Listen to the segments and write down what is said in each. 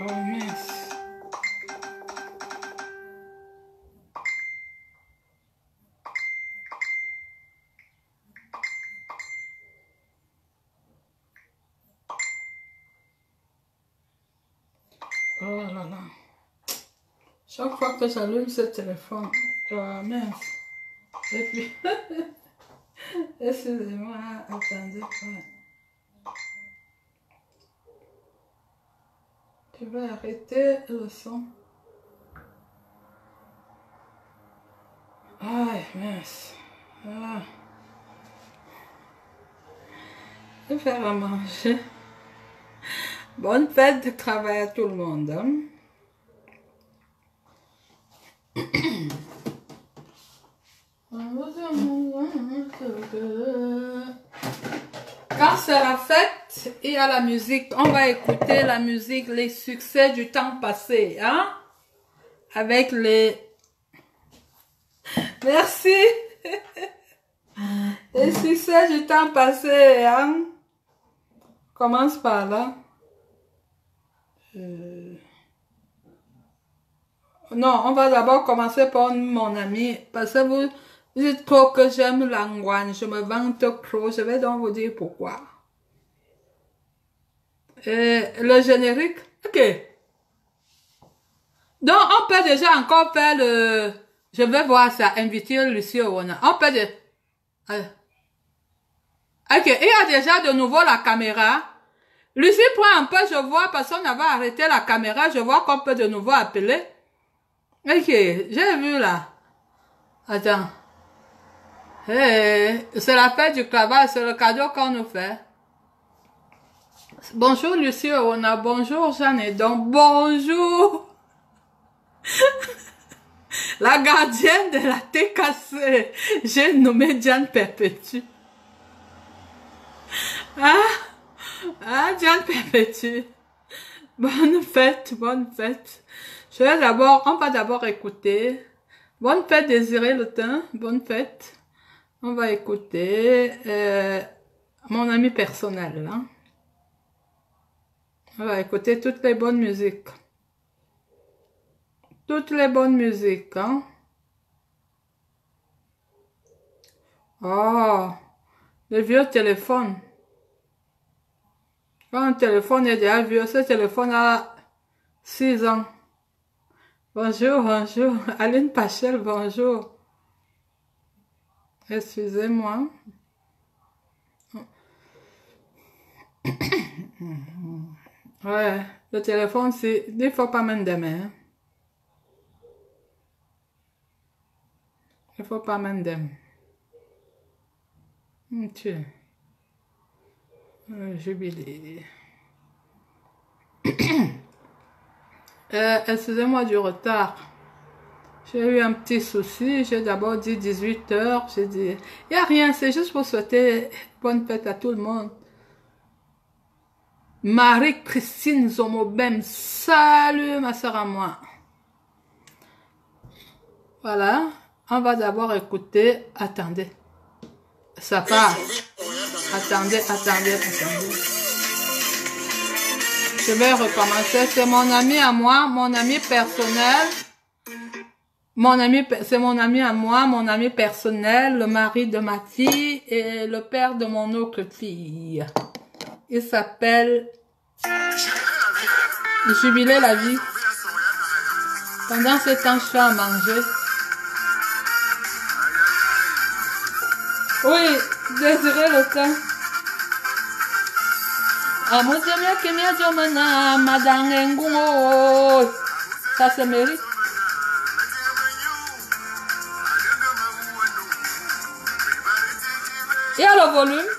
Oh mince. Oh là là. Chaque fois que j'allume ce téléphone, oh mince. Et puis, excusez-moi, attendez. Ouais. Je vais arrêter le son. Ah, mince. Ah. Je vais faire à manger. Bonne fête de travail à tout le monde. Hein? Quand c'est la fête, il y a la musique. On va écouter la musique, les succès du temps passé. Hein? Avec les... Merci. Les succès du temps passé. Hein? Commence par là. Non, on va d'abord commencer par mon ami. Parce que vous dites trop que j'aime l'angoisse. Je me vante trop. Je vais donc vous dire pourquoi. Le générique. Ok. Donc, on peut déjà encore faire le... Je vais voir ça. Inviter Lucie Owona. On peut déjà... Ok. Il y a déjà de nouveau la caméra. Lucie prend un peu, je vois, parce qu'on avait arrêté la caméra. Je vois qu'on peut de nouveau appeler. Ok. J'ai vu là. Attends. Hey, c'est la fête du travail. C'est le cadeau qu'on nous fait. Bonjour Lucie Owona. Bonjour Jeanne et donc bonjour. La gardienne de la TKC. J'ai nommé Diane Perpétue. Diane Perpétue. Bonne fête, bonne fête. On va d'abord écouter. Bonne fête Désiré Le Temps. Bonne fête. On va écouter mon ami personnel. Hein. On va écouter toutes les bonnes musiques. Toutes les bonnes musiques. Hein. Oh, le vieux téléphone. Quand un téléphone est déjà vieux, ce téléphone a 6 ans. Bonjour, bonjour. Aline Pachel, bonjour. Excusez-moi. Ouais, le téléphone, c'est... Il ne faut pas mettre des mains. Il ne faut pas mettre des mains. Tiens. Jubilé. Excusez-moi du retard. J'ai eu un petit souci. J'ai d'abord dit 18 h. J'ai dit... Il n'y a rien, c'est juste pour souhaiter bonne fête à tout le monde. Marie-Christine Zomobem. Salut ma soeur à moi. Voilà. On va d'abord écouter... Attendez. Ça part. Attendez. Je vais recommencer. C'est mon ami à moi, mon ami personnel. C'est mon ami à moi, mon ami personnel, le mari de ma fille et le père de mon autre fille. Il s'appelle Jubiler la vie. Pendant ce temps, je fais à manger. Oui, Désiré Le Temps. Ça se mérite. Et à le volume.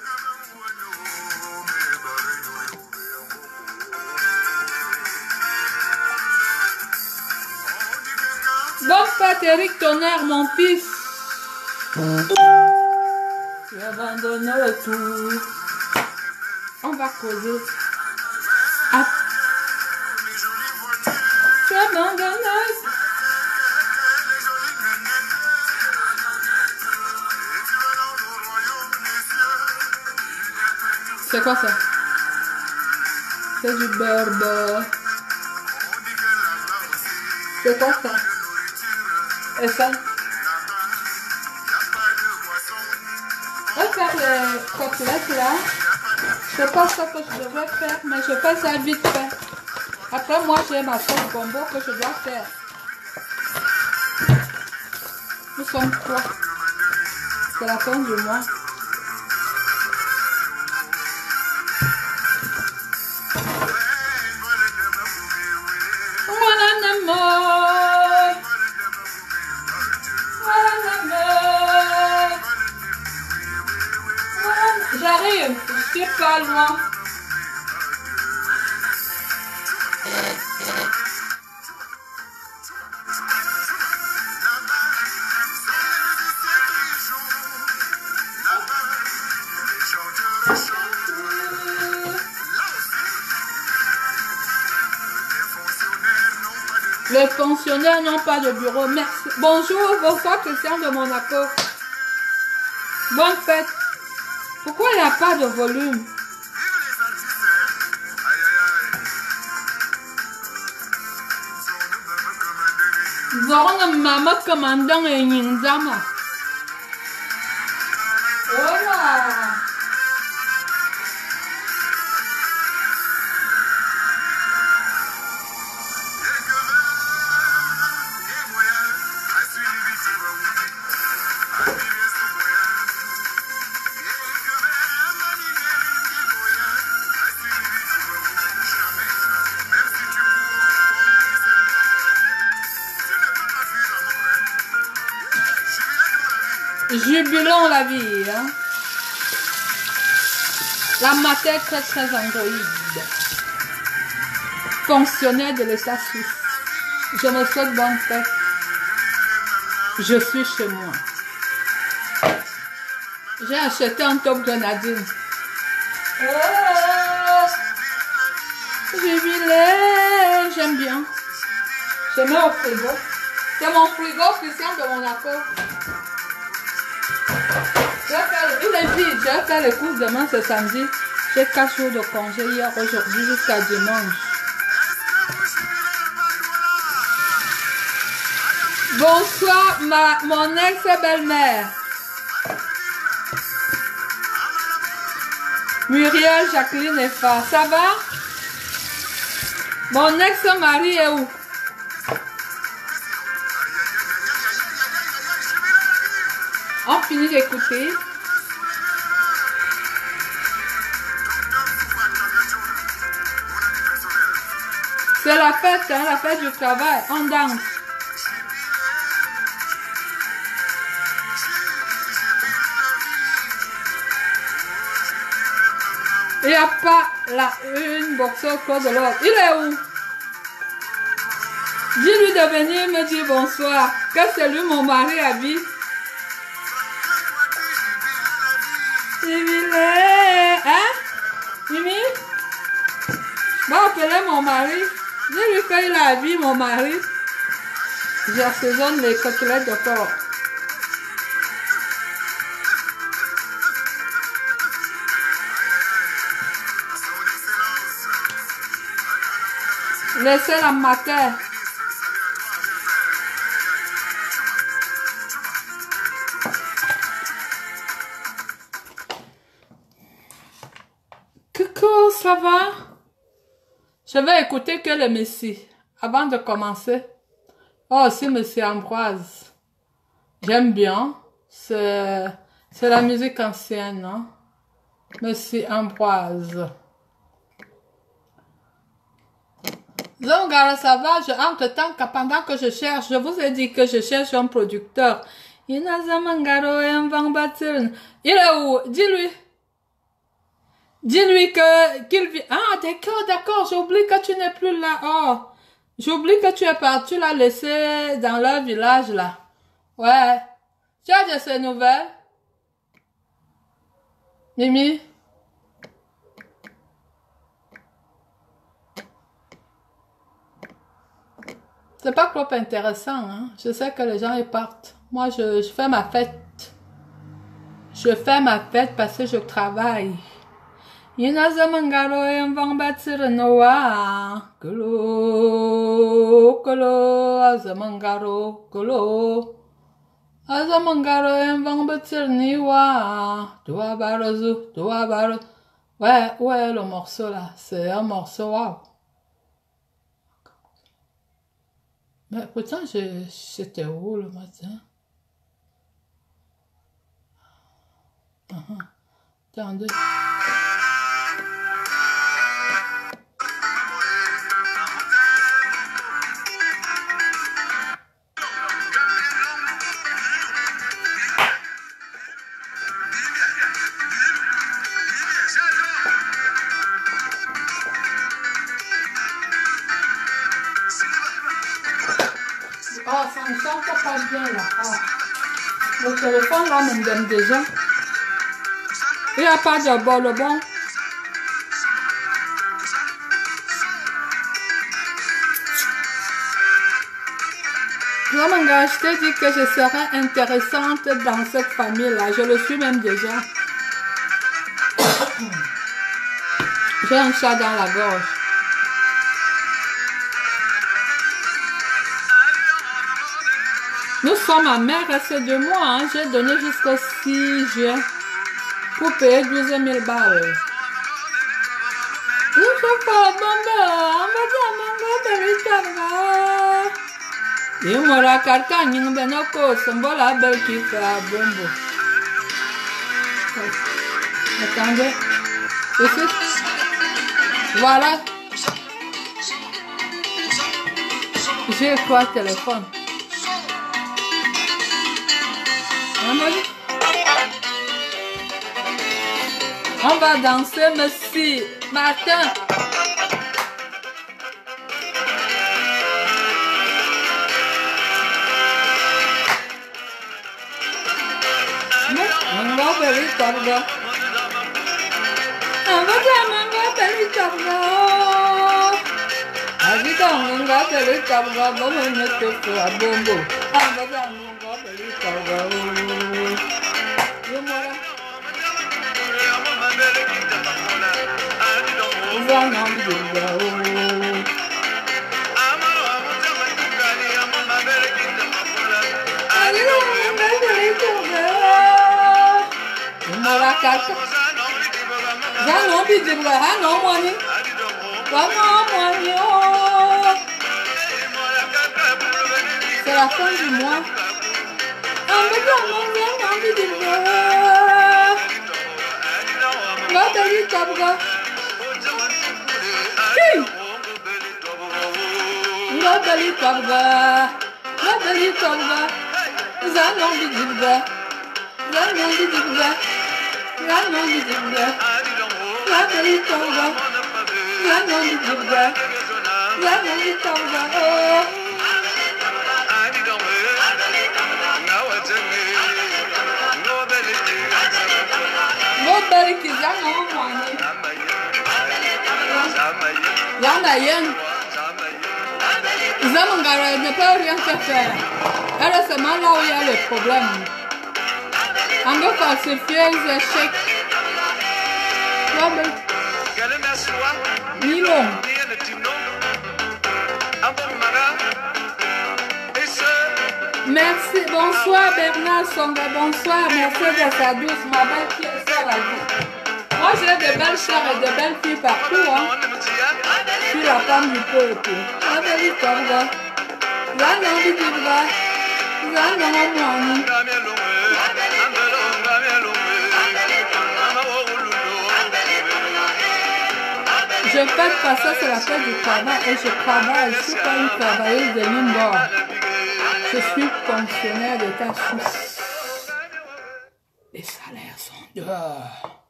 Bonne fête Eric Tonnerre, mon fils. Tu abandonnes le tout. On va causer. Ah. Tu abandonnes. C'est quoi ça? C'est du beurre. C'est quoi ça? Et ça? Je vais faire les côtelettes là. C'est pas ça que je devrais faire, mais je fais ça vite fait. Après, moi, j'ai ma sauce gombo que je dois faire. Nous sommes trois. C'est la fin du mois. J'arrive, je suis pas loin. Les fonctionnaires n'ont pas de bureau. Merci. Bonjour, bonsoir, Christian de Monaco. Bonne fête. Pourquoi il n'y a pas de volume? Zoron mama commandant et Nindama. Voilà. Jubilons la vie, hein. La matière très androïde. Fonctionnaire de l'État suisse. Je me souhaite bonne fête. Je suis chez moi. J'ai acheté un top grenadine. Oh, jubilé, j'aime bien. Je mets au frigo. C'est mon frigo Christian de Monaco. Il est vide, je vais faire les courses demain, c'est samedi. J'ai 4 jours de congé hier, aujourd'hui jusqu'à dimanche. Bonsoir, mon ex-belle-mère. Muriel, Jacqueline et Fa. Ça va? Mon ex-mari est où? On finit d'écouter. C'est la fête, hein, la fête du travail. On danse. Il n'y a pas une boxeur corps de l'autre. Il est où? Dis-lui de venir me dire bonsoir. Que c'est lui mon mari habite. Hein? Mimi? Va appeler mon mari. Dis-lui qu'il a habillé mon mari. J'assaisonne les côtelettes de porc. Laissez la mater. Coucou, ça va? Je vais écouter que le Messie avant de commencer. Oh, c'est Monsieur Ambroise. J'aime bien. C'est la musique ancienne, non? Monsieur Ambroise. Donc, alors, ça va, entre-temps, pendant que je cherche, je vous ai dit que je cherche un producteur. Il est où? Dis-lui. Dis-lui qu'il vit. Ah, d'accord, j'oublie que tu n'es plus là. Oh, j'oublie que tu es parti la laisser dans leur village, là. Ouais. Tu as de ces nouvelles? Mimi? C'est pas trop intéressant, hein. Je sais que les gens, ils partent. Moi, je fais ma fête. Je fais ma fête parce que je travaille. Ina zamangaro en batir noa. Kolo, kolo, azamangaro, kolo. Azamangaro en batir niwa. Toi barozu, toi barozu. Ouais, ouais, le morceau là, c'est un morceau, waouh. Mais pourtant, j'étais où le matin? Attendez. Oh, ça ne chante pas bien là. Oh. Le téléphone là me donne déjà. Il n'y a pas de bon, le bon. Zamanga, je t'ai dit que je serais intéressante dans cette famille-là. Je le suis même déjà. J'ai un chat dans la gorge. Nous sommes à mère reste de moi. Hein. J'ai donné jusqu'au 6 juin pour payer 12 000 balles. Je suis pas il m'aura carca, n'y a pas de belle qui fait un bombo. Attendez. Ici. Voilà. J'ai quoi téléphone? On va danser, monsieur. Martin. On va faire le targa. On va faire le targa. On va faire le targa. Bon, on est fait à bombo. On va faire le targa. C'est la fin du mois. Zamangara ne peut rien te faire. Elle est seulement là où il y a le problème. On veut falsifier les échecs. Nilon. Merci, bonsoir Bernard Songa, bonsoir, merci de sa douce, ma belle sœur à vous. Moi j'ai de belles sœurs et de belles filles partout, hein. Je suis la femme du peuple. Je fais pas ça, c'est la fête du travail et je travaille, je suis pas une travailleuse de Limbo. Je suis fonctionnaire d'État suisse. Les salaires sont dehors.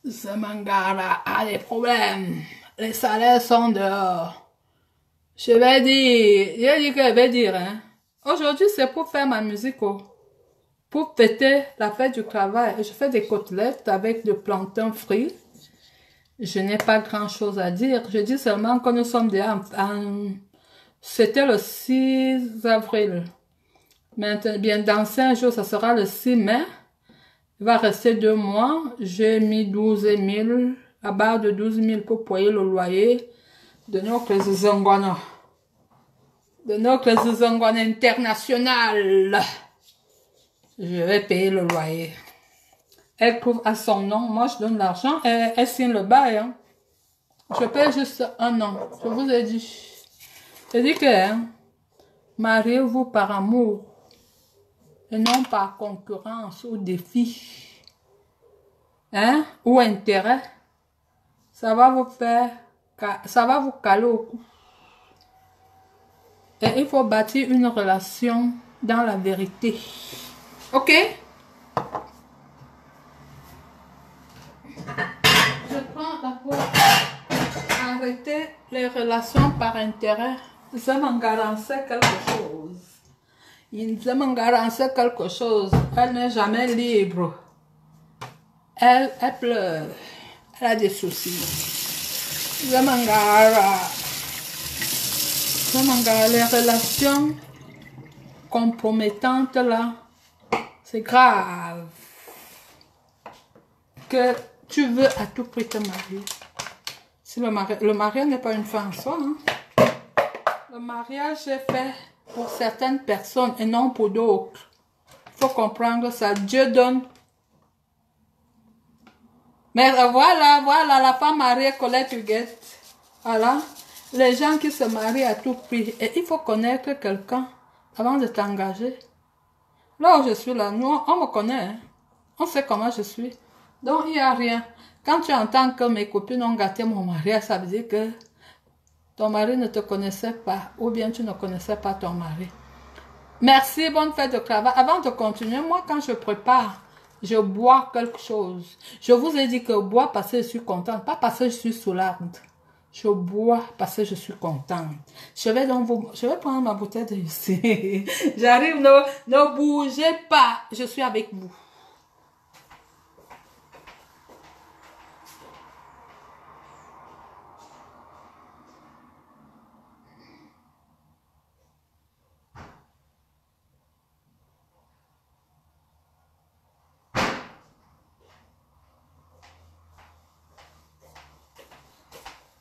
Zamangara a des problèmes. Les salaires sont dehors. Je vais dire, j'ai dit que je vais dire, hein. Aujourd'hui, c'est pour faire ma musique, pour fêter la fête du travail. Je fais des côtelettes avec du plantain frit. Je n'ai pas grand chose à dire. Je dis seulement que nous sommes déjà c'était le 6 avril. Maintenant, bien, dans 5 jours, ça sera le 6 mai. Il va rester 2 mois. J'ai mis 12 000, à bas de 12 000 pour payer le loyer de notre Zangwana. De notre Zangwana international. Je vais payer le loyer. Elle trouve à son nom. Moi, je donne l'argent. Elle signe le bail. Hein. Je paye juste 1 an. Je vous ai dit. J'ai dit que hein, mariez-vous par amour et non par concurrence ou défi. Hein? Ou intérêt. Ça va vous faire... Ça va vous caler au cou. Et il faut bâtir une relation dans la vérité. Ok? Je prends d'abord arrêter les relations par intérêt. Ça m'en garantit quelque chose. Ça m'en garantit quelque chose. Elle n'est jamais libre. Elle pleure. Elle a des soucis. Ça m'en les relations compromettantes là. C'est grave. Que tu veux à tout prix te marier. Si le mariage n'est pas une fin en soi. Hein. Le mariage est fait pour certaines personnes et non pour d'autres. Il faut comprendre ça. Dieu donne. Mais voilà, la femme mariée Colette Huguette. Voilà. Les gens qui se marient à tout prix. Et il faut connaître quelqu'un avant de t'engager. Là où je suis là, nous, on me connaît. Hein. On sait comment je suis. Donc, il n'y a rien. Quand tu entends que mes copines ont gâté mon mariage, ça veut dire que ton mari ne te connaissait pas. Ou bien tu ne connaissais pas ton mari. Merci, bonne fête de travail. Avant de continuer, moi, quand je prépare, je bois quelque chose. Je vous ai dit que je bois parce que je suis contente, pas parce que je suis soulagée. Je bois parce que je suis contente. Je vais prendre ma bouteille de ici. J'arrive, ne bougez pas. Je suis avec vous.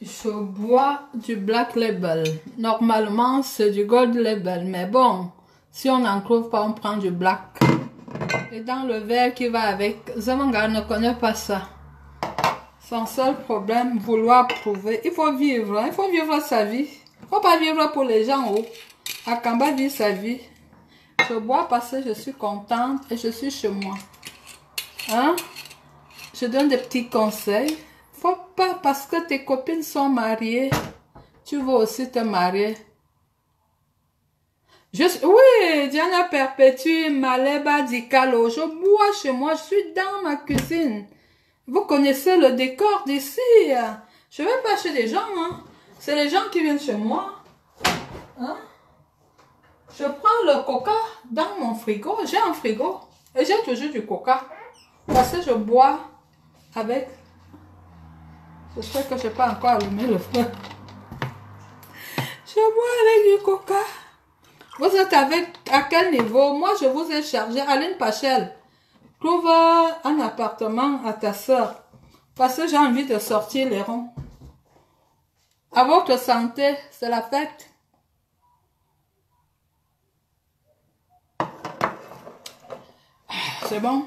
Je bois du Black Label. Normalement, c'est du Gold Label. Mais bon, si on n'en trouve pas, on prend du Black. Et dans le verre qui va avec, Zamanga ne connaît pas ça. Son seul problème, vouloir prouver. Il faut vivre. Hein? Il faut vivre sa vie. Il ne faut pas vivre pour les gens en haut. Akamba vit sa vie. Je bois parce que je suis contente et je suis chez moi. Hein? Je donne des petits conseils. Faut pas, parce que tes copines sont mariées, tu veux aussi te marier. Oui, Diana Perpétue, Maleba Dikalo, je bois chez moi, je suis dans ma cuisine. Vous connaissez le décor d'ici. Je vais pas chez des gens, hein. C'est les gens qui viennent chez moi. Hein? Je prends le coca dans mon frigo, j'ai un frigo. Et j'ai toujours du coca. Parce que je bois avec... J'espère que je n'ai pas encore allumé le feu. Je bois avec du coca. Vous êtes à quel niveau? Moi, je vous ai chargé. Aline Pachel, trouve un appartement à ta soeur. Parce que j'ai envie de sortir les ronds. À votre santé, c'est la fête. C'est bon?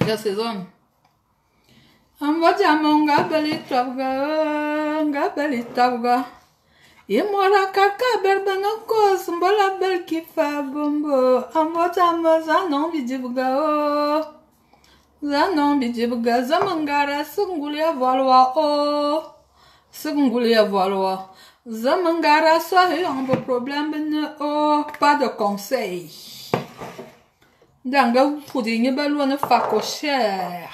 J'assaisonne. Ambaja monga beli tawga. Imora kaka berbano kos mbola bel kifa bombo. Ambaja maza non bidibuga o. Zanon bidibuga zamangara sungulia volwa o. Sungulia volwa. Zamangara sohi un beau problème o. Pas de conseil. Danga pouding belou ne facocher.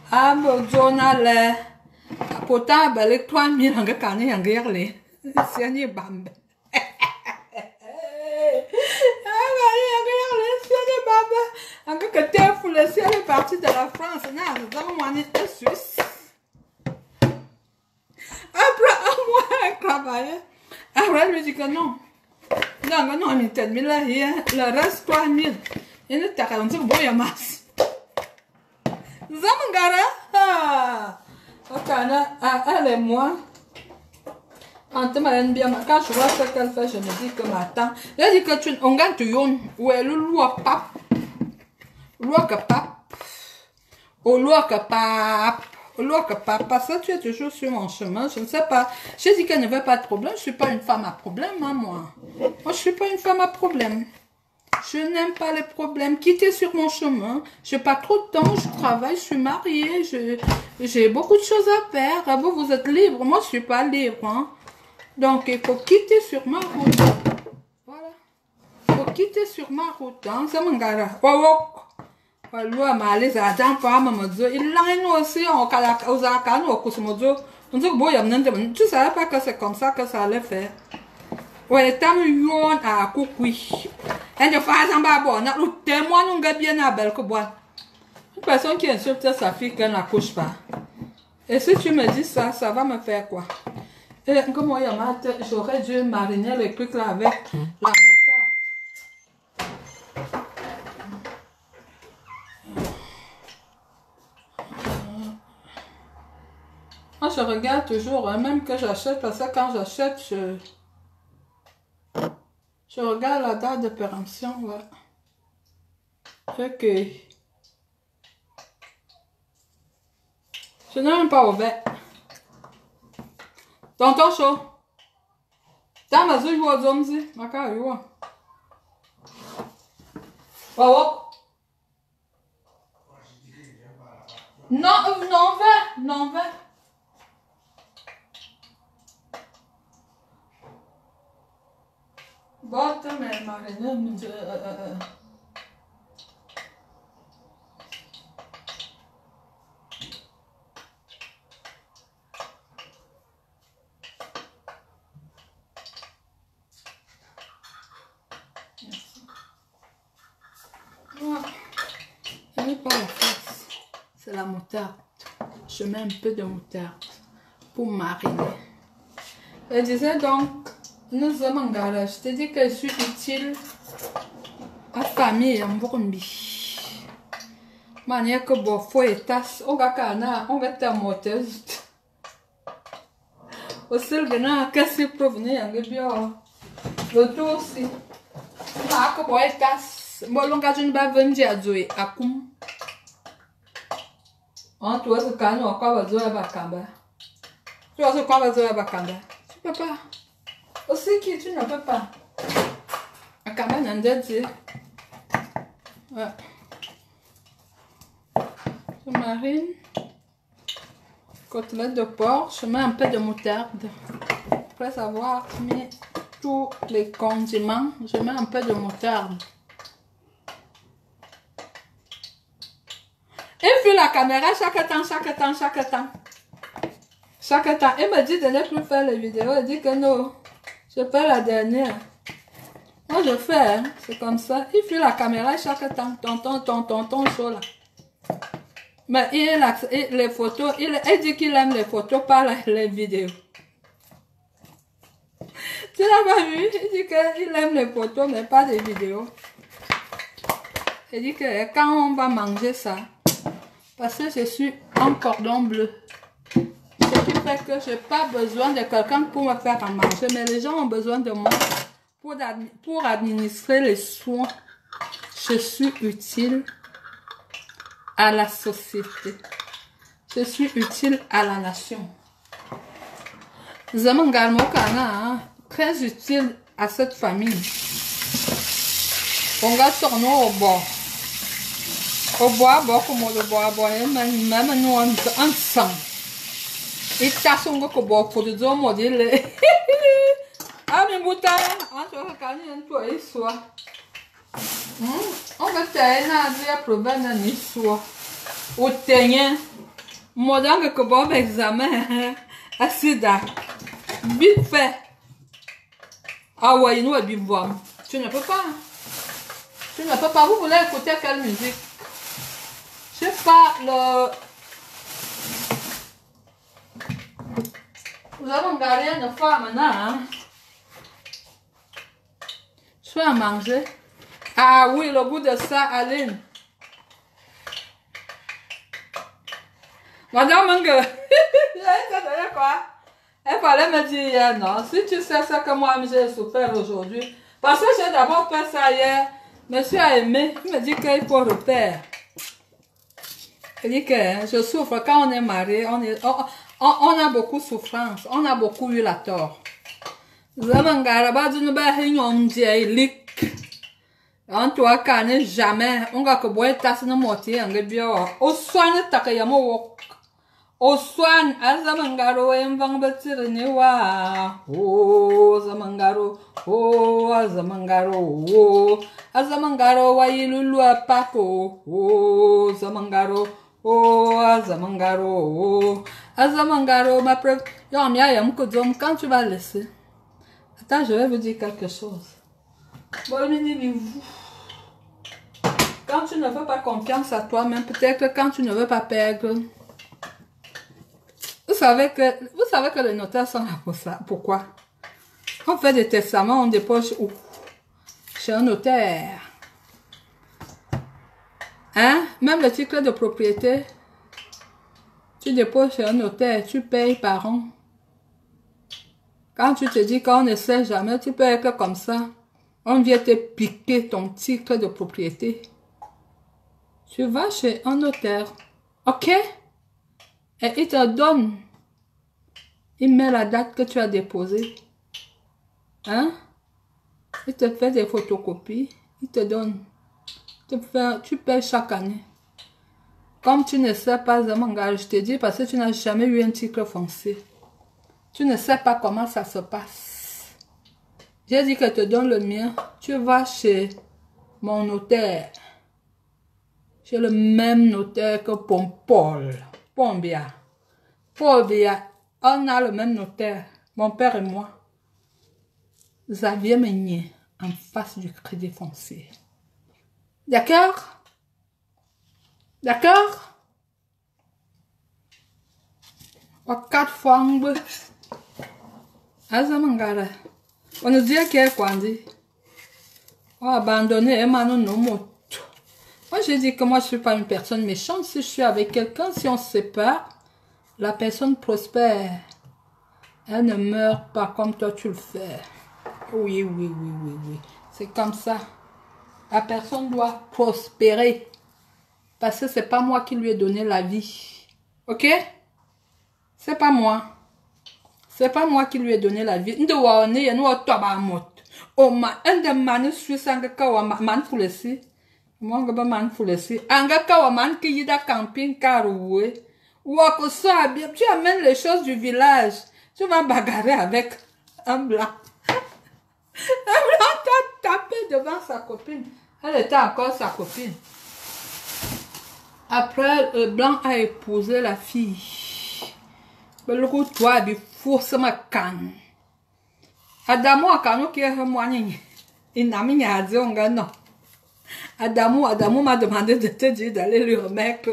Ah, bon, journal. Pourtant, les 3000 en gagné en guerre. C'est un bambe. En que tu es fou, le ciel est parti de la France. Non, on est Suisse. Après, moi, travailler. Après, lui dit que non. Non, on est 1000 là. Le reste, 3000. Il ne t'a rien dit, bon, il y a masse. Zamangara. Ah. Ok, elle et moi. Quand je vois ce qu'elle fait, je me dis que attends. Je dis que tu on gagne tu yon. Ou est le loi pap. Loi que pap. Au loi que pap. Au loi que pap. Parce que tu es toujours sur mon chemin. Je ne sais pas. Je dis qu'elle ne veut pas de problème. Je ne suis pas une femme à problème, hein, moi. Moi, je ne suis pas une femme à problème. Je n'aime pas les problèmes. Quittez sur mon chemin. Je n'ai pas trop de temps. Je travaille. Je suis mariée. J'ai beaucoup de choses à faire. Vous, vous êtes libre. Moi, je ne suis pas libre. Hein. Donc, il faut quitter sur ma route. Voilà. Il faut quitter sur ma route. Hein. C'est mon gars. Lui, malais, attends pas, maman. Il l'a aussi. On tu savais pas que c'est comme ça que ça allait faire. Ouais, t'as mis yon à coucouille. Et de façon, bah, bon, nous témoignons bien à belle que bon. Une personne qui insulte sa fille qu'elle n'accouche pas. Et si tu me dis ça, ça va me faire quoi? Et comment j'aurais dû mariner les trucs là avec la moutarde. Moi, je regarde toujours, hein, même que j'achète, parce que quand j'achète, je regarde la date de péremption. Ouais. Ok. Je n'ai même pas ouvert. Tonton chaud. T'as ma zouille ou zomzi? Ma carré ou? Waouh. Non, non, va, non, va. Bon, tu m'as mariné, je n'ai pas la face. C'est la moutarde. Je mets un peu de moutarde pour mariner. Je disais donc, nous sommes en garage. Je te dis que je suis utile à la famille en Burundi. Manière que bon, faut et tasse. On va être moteuse. Aussi, le qu'est-ce que pour venir en bien. Le tout aussi. Ah, que bon, et tasse. Bon, l'on a une bave venue à jouer à Koum. En toi, ce canot, encore va jouer à Bakamba. Tu vois ce qu'on va jouer à Bakamba. Tu peux pas. Aussi, qui tu ne peux pas. Bakamba n'a pas dit. Ouais. Je marine. Côtelette de porc. Je mets un peu de moutarde. Après avoir mis tous les condiments, je mets un peu de moutarde. Et puis la caméra chaque temps. Chaque temps. Elle me dit de ne plus faire les vidéos. Elle dit que non. Je fais la dernière. Moi je fais, hein. C'est comme ça. Il fait la caméra chaque temps. Tonton chaud là. Mais les photos, elle dit qu'il aime les photos, pas les vidéos. Tu l'as pas vu? Il dit qu'il aime les photos, mais pas les vidéos. Il dit que quand on va manger ça, parce que je suis en cordon bleu. Ce qui fait que je n'ai pas besoin de quelqu'un pour me faire à manger, mais les gens ont besoin de moi pour administrer les soins. Je suis utile à la société. Je suis utile à la nation. Zamangalmo Kana, très utile à cette famille. On va tourner au bord. Au bois, comme le bois, même nous ensemble. Et ça sont que bois pour des hommes modèles. Ah, mais boutin, entre le toi et soi. On va t'aider à prober un histoire. Au tenien, modèle que bon examen, assez d'accord. Vite fait. Ah ouais, nous, elle voir. Tu ne peux pas. Tu ne peux pas. Vous voulez écouter quelle musique? Je sais pas, Nous avons gardé une femme maintenant. Hein? Je fais à manger. Ah oui, le goût de ça, Aline. Madame Mangue, quoi? Elle fallait me dire hier, non, si tu sais ce que moi j'ai souffert aujourd'hui, parce que j'ai d'abord fait ça hier, monsieur a aimé, il me dit qu'il faut refaire. Il dit que je souffre quand on est marié, on a beaucoup de souffrance, on a beaucoup eu la tort. Zamangara, tu ne vas on doit canner jamais, on va que boire tasse de moitié, on va bien, au soin de Takayamo, au soin, à Zamangaro, et un vent bâtir oh, Zamangaro, oh, Zamangaro, oh, Zamangaro, Wailulu à Paco, oh, Zamangaro, oh, Zamangaro, oh, Zamangaro, ma preuve, quand tu vas laisser. Attends, je vais vous dire quelque chose. Bon, vous. Quand tu ne fais pas confiance à toi-même, peut-être que quand tu ne veux pas perdre, vous savez que les notaires sont là pour ça. Pourquoi? On fait des testaments, on dépose où? Chez un notaire. Hein? Même le titre de propriété, tu déposes chez un notaire, tu payes par an. Quand tu te dis qu'on ne sait jamais, tu peux être comme ça. On vient te piquer ton titre de propriété. Tu vas chez un notaire. Ok? Et il te donne. Il met la date que tu as déposée. Hein? Il te fait des photocopies. Il te donne. Tu payes chaque année. Comme tu ne sais pas, je te dis, parce que tu n'as jamais eu un titre foncier. Tu ne sais pas comment ça se passe. J'ai dit que je te donne le mien. Tu vas chez mon notaire. Chez le même notaire que Paul. Pombia. On a le même notaire. Mon père et moi. Xavier Meunier. En face du crédit foncier. D'accord? D'accord? 4 fois. Azamangara. On nous dit qu'il y a quoi dit. On a abandonné Emmanuel Nomo. Moi, j'ai dit que moi, je ne suis pas une personne méchante. Si je suis avec quelqu'un, si on se sépare, la personne prospère. Elle ne meurt pas comme toi, tu le fais. Oui. C'est comme ça. La personne doit prospérer. Parce que ce n'est pas moi qui lui ai donné la vie. Ok? C'est pas moi. C'est pas moi qui lui ai donné la vie. Moi, je man fulesi. Anga kawaman qui yida camping caroué. Ou à bien. Tu amènes les choses du village. Tu vas bagarrer avec un blanc. Un blanc t'a tapé devant sa copine. Elle était encore sa copine. Après, le blanc a épousé la fille. Le coup, toi, il faut se me canne. Adamo a cano qui est remoigné. Il n'a mis à dire, non. Adamo m'a demandé de te dire d'aller lui remettre.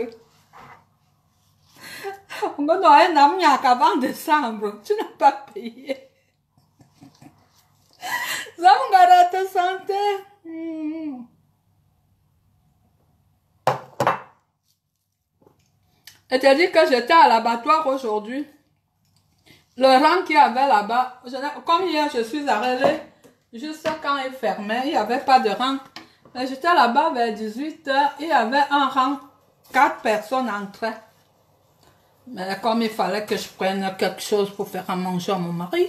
On a un ami avant décembre. Tu n'as pas payé. Zamangara te santé. Et t'as dit que j'étais à l'abattoir aujourd'hui. Le rang qu'il y avait là-bas, comme hier je suis arrivée, juste quand il fermait, il n'y avait pas de rang. Mais j'étais là-bas vers 18 h, il y avait un rang, 4 personnes entraient. Mais comme il fallait que je prenne quelque chose pour faire à manger à mon mari,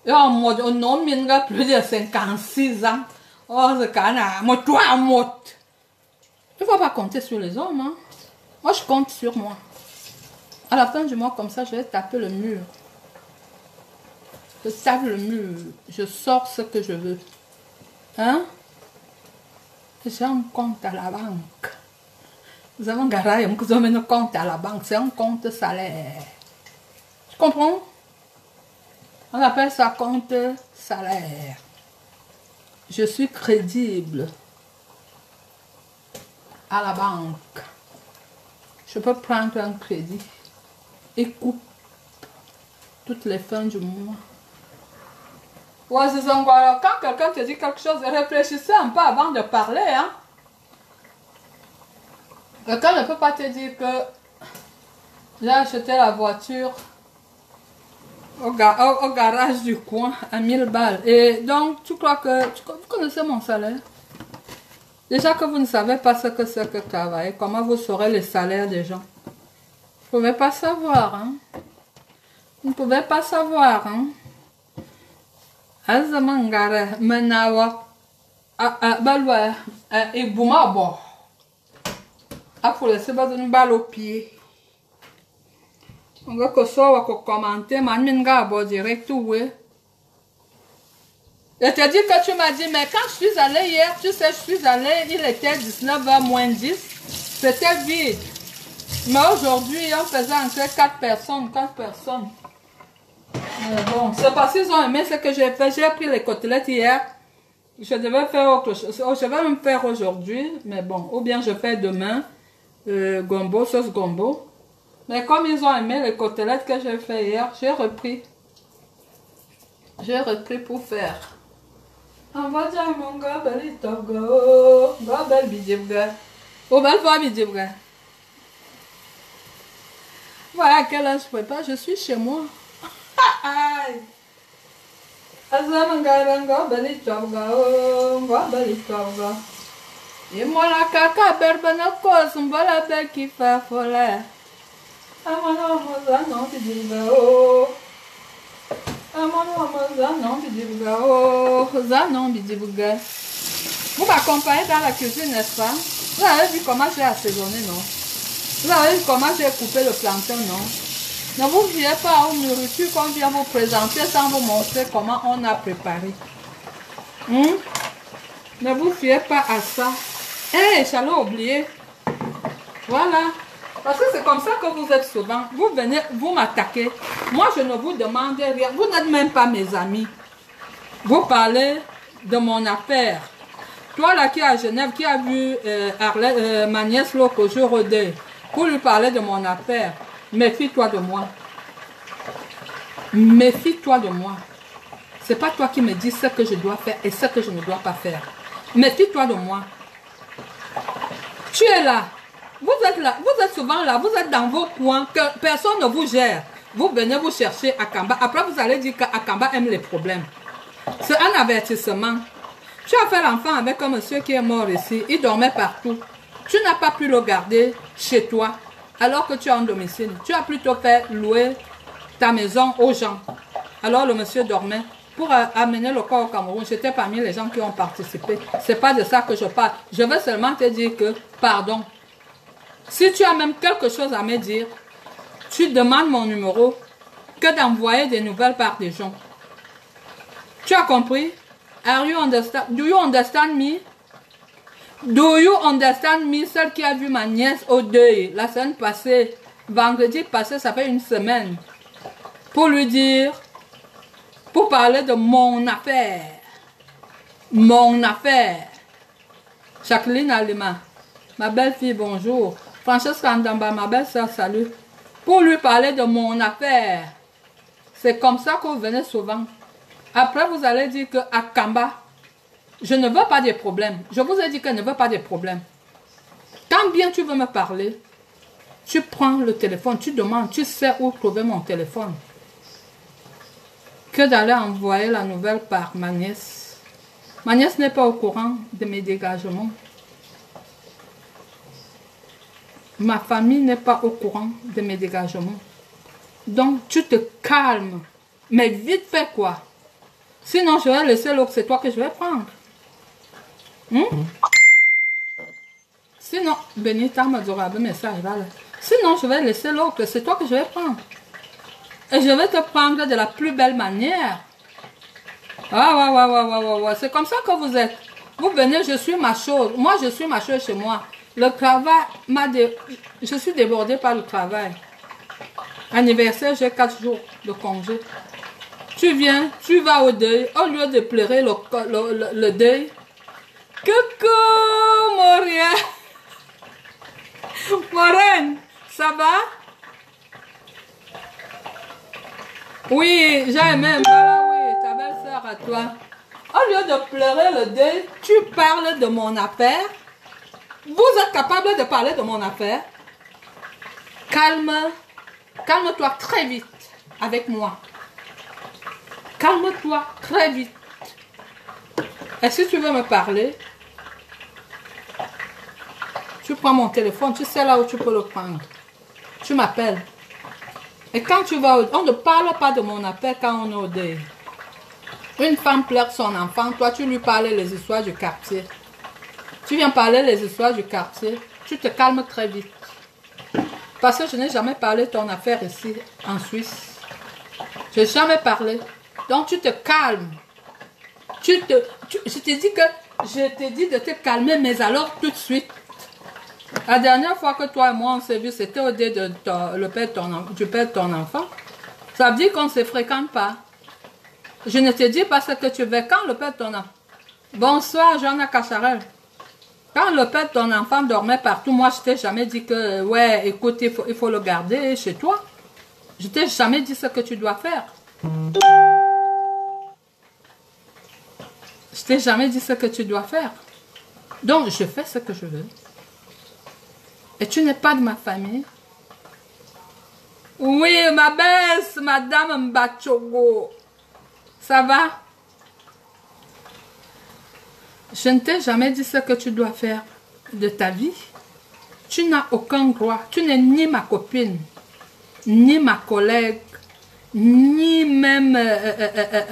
et on a plus de 56 ans. Oh, ce canard, moi, toi, moi. Il ne faut pas compter sur les hommes, hein. Moi, je compte sur moi. À la fin du mois, comme ça, je vais taper le mur. Je tape le mur. Je sors ce que je veux. Hein? J'ai un compte à la banque. Nous avons garé un compte à la banque. C'est un compte salaire. Tu comprends? On appelle ça compte salaire. Je suis crédible à la banque. Je peux prendre un crédit et coupe toutes les fins du mois. Ouais, quand quelqu'un te dit quelque chose, réfléchissez un peu avant de parler. Hein? Quelqu'un ne peut pas te dire que J'ai acheté la voiture au garage du coin à 1000 balles. Et donc, tu crois que... Vous connaissez mon salaire? Déjà que vous ne savez pas ce que c'est que travailler, comment vous saurez le salaire des gens? Vous ne pouvez pas savoir, hein? Vous ne pouvez pas savoir, hein? Azamangara, Menawa, Balwa, et Boumabo. Ah, pour laisser une balle au pied. On va que ça, on va commenter, man, direct, ouais. Je te dis que tu m'as dit, mais quand je suis allée hier, tu sais, je suis allée, il était 19h moins 10, c'était vide. Mais aujourd'hui, on faisait entrer 4 personnes. Mais bon, c'est parce qu'ils ont aimé ce que j'ai fait. J'ai pris les côtelettes hier. Je devais faire autre chose. Je vais même faire aujourd'hui, mais bon, ou bien je fais demain, gombo, sauce gombo. Mais comme ils ont aimé les côtelettes que j'ai fait hier, j'ai repris. J'ai repris pour faire. On va dire mon gars, bel togo, bel bidjibga. Oh, belle fois bidjibga. Voilà à quelle heure je prépare, je suis chez moi. Aïe. Azamangara, bel togo, bel togo. Et moi la caca, berbana cause, on va la belle qui fait folle. Amano, non, bidjibga, oh. Vous m'accompagnez dans la cuisine, n'est-ce pas? Vous avez vu comment j'ai assaisonné, non? Vous avez vu comment j'ai coupé le plantain, non? Ne vous fiez pas aux nourritures qu'on vient vous présenter sans vous montrer comment on a préparé. Ne vous fiez pas à ça. Hé, j'allais oublier. Voilà. Parce que c'est comme ça que vous êtes souvent. Vous venez, vous m'attaquez. Moi, je ne vous demande rien. Vous n'êtes même pas mes amis. Vous parlez de mon affaire. Toi, là, qui est à Genève, qui a vu ma nièce l'autre jour au deuil, pour lui parler de mon affaire, méfie-toi de moi. Méfie-toi de moi. C'est pas toi qui me dis ce que je dois faire et ce que je ne dois pas faire. Méfie-toi de moi. Tu es là. Vous êtes là, vous êtes souvent là, vous êtes dans vos coins, que personne ne vous gère. Vous venez vous chercher Akamba. Après, vous allez dire qu'Akamba aime les problèmes. C'est un avertissement. Tu as fait l'enfant avec un monsieur qui est mort ici. Il dormait partout. Tu n'as pas pu le garder chez toi alors que tu es en domicile. Tu as plutôt fait louer ta maison aux gens. Alors le monsieur dormait. Pour amener le corps au Cameroun, j'étais parmi les gens qui ont participé. Ce n'est pas de ça que je parle. Je veux seulement te dire que, pardon. Si tu as même quelque chose à me dire, tu demandes mon numéro que d'envoyer des nouvelles par des gens. Tu as compris? Are you understand? Do you understand me? Do you understand me? Celle qui a vu ma nièce au deuil la semaine passée, vendredi passé, ça fait une semaine, pour lui dire, pour parler de mon affaire. Mon affaire. Jacqueline Alima, ma belle-fille, bonjour. Francesca Ndamba, ma belle-sœur, salut. Pour lui parler de mon affaire. C'est comme ça que vous venez souvent. Après, vous allez dire que à Kamba, je ne veux pas des problèmes. Je vous ai dit que je ne veux pas des problèmes. Quand bien tu veux me parler, tu prends le téléphone, tu demandes, tu sais où trouver mon téléphone. Que d'aller envoyer la nouvelle par ma nièce. Ma nièce n'est pas au courant de mes dégagements. Ma famille n'est pas au courant de mes dégagements. Donc, tu te calmes. Mais vite fait quoi? Sinon, je vais laisser l'autre. C'est toi que je vais prendre. Sinon, Benita m'a dit un message. Là. Sinon, je vais laisser l'autre. C'est toi que je vais prendre. Et je vais te prendre de la plus belle manière. Ah, c'est comme ça que vous êtes. Vous venez, je suis ma chose. Moi, je suis ma chose chez moi. Le travail je suis débordée par le travail. Anniversaire, j'ai 4 jours de congé. Tu viens, tu vas au deuil. Au lieu de pleurer le deuil. Coucou, Moria. Moraine, ça va? Oui, j'ai aimé un peu là, oui, ta belle-sœur à toi. Au lieu de pleurer le deuil, tu parles de mon affaire. Vous êtes capable de parler de mon affaire? Calme, Calme-toi très vite avec moi. Calme-toi très vite. Est-ce que tu veux me parler? Tu prends mon téléphone, tu sais là où tu peux le prendre. Tu m'appelles. Et quand tu vas, on ne parle pas de mon appel quand on est au deuil. Une femme pleure son enfant, toi tu lui parles les histoires du quartier. Tu viens parler les histoires du quartier, tu te calmes très vite. Parce que je n'ai jamais parlé de ton affaire ici, en Suisse. Je n'ai jamais parlé. Donc tu te calmes. Je t'ai dit de te calmer, mais alors tout de suite. La dernière fois que toi et moi on s'est vu, c'était au dé de du père de ton enfant. Ça veut dire qu'on ne se fréquente pas. Je ne te dis pas ce que tu veux. Quand le père de ton enfant... Bonsoir, Joanna Cacharel. Quand le père de ton enfant dormait partout, moi je t'ai jamais dit que, ouais, écoute, il faut le garder chez toi. Je t'ai jamais dit ce que tu dois faire. Je t'ai jamais dit ce que tu dois faire. Donc, je fais ce que je veux. Et tu n'es pas de ma famille. Oui, ma baisse, madame Mbachogo. Ça va? Je ne t'ai jamais dit ce que tu dois faire de ta vie. Tu n'as aucun droit. Tu n'es ni ma copine, ni ma collègue, ni même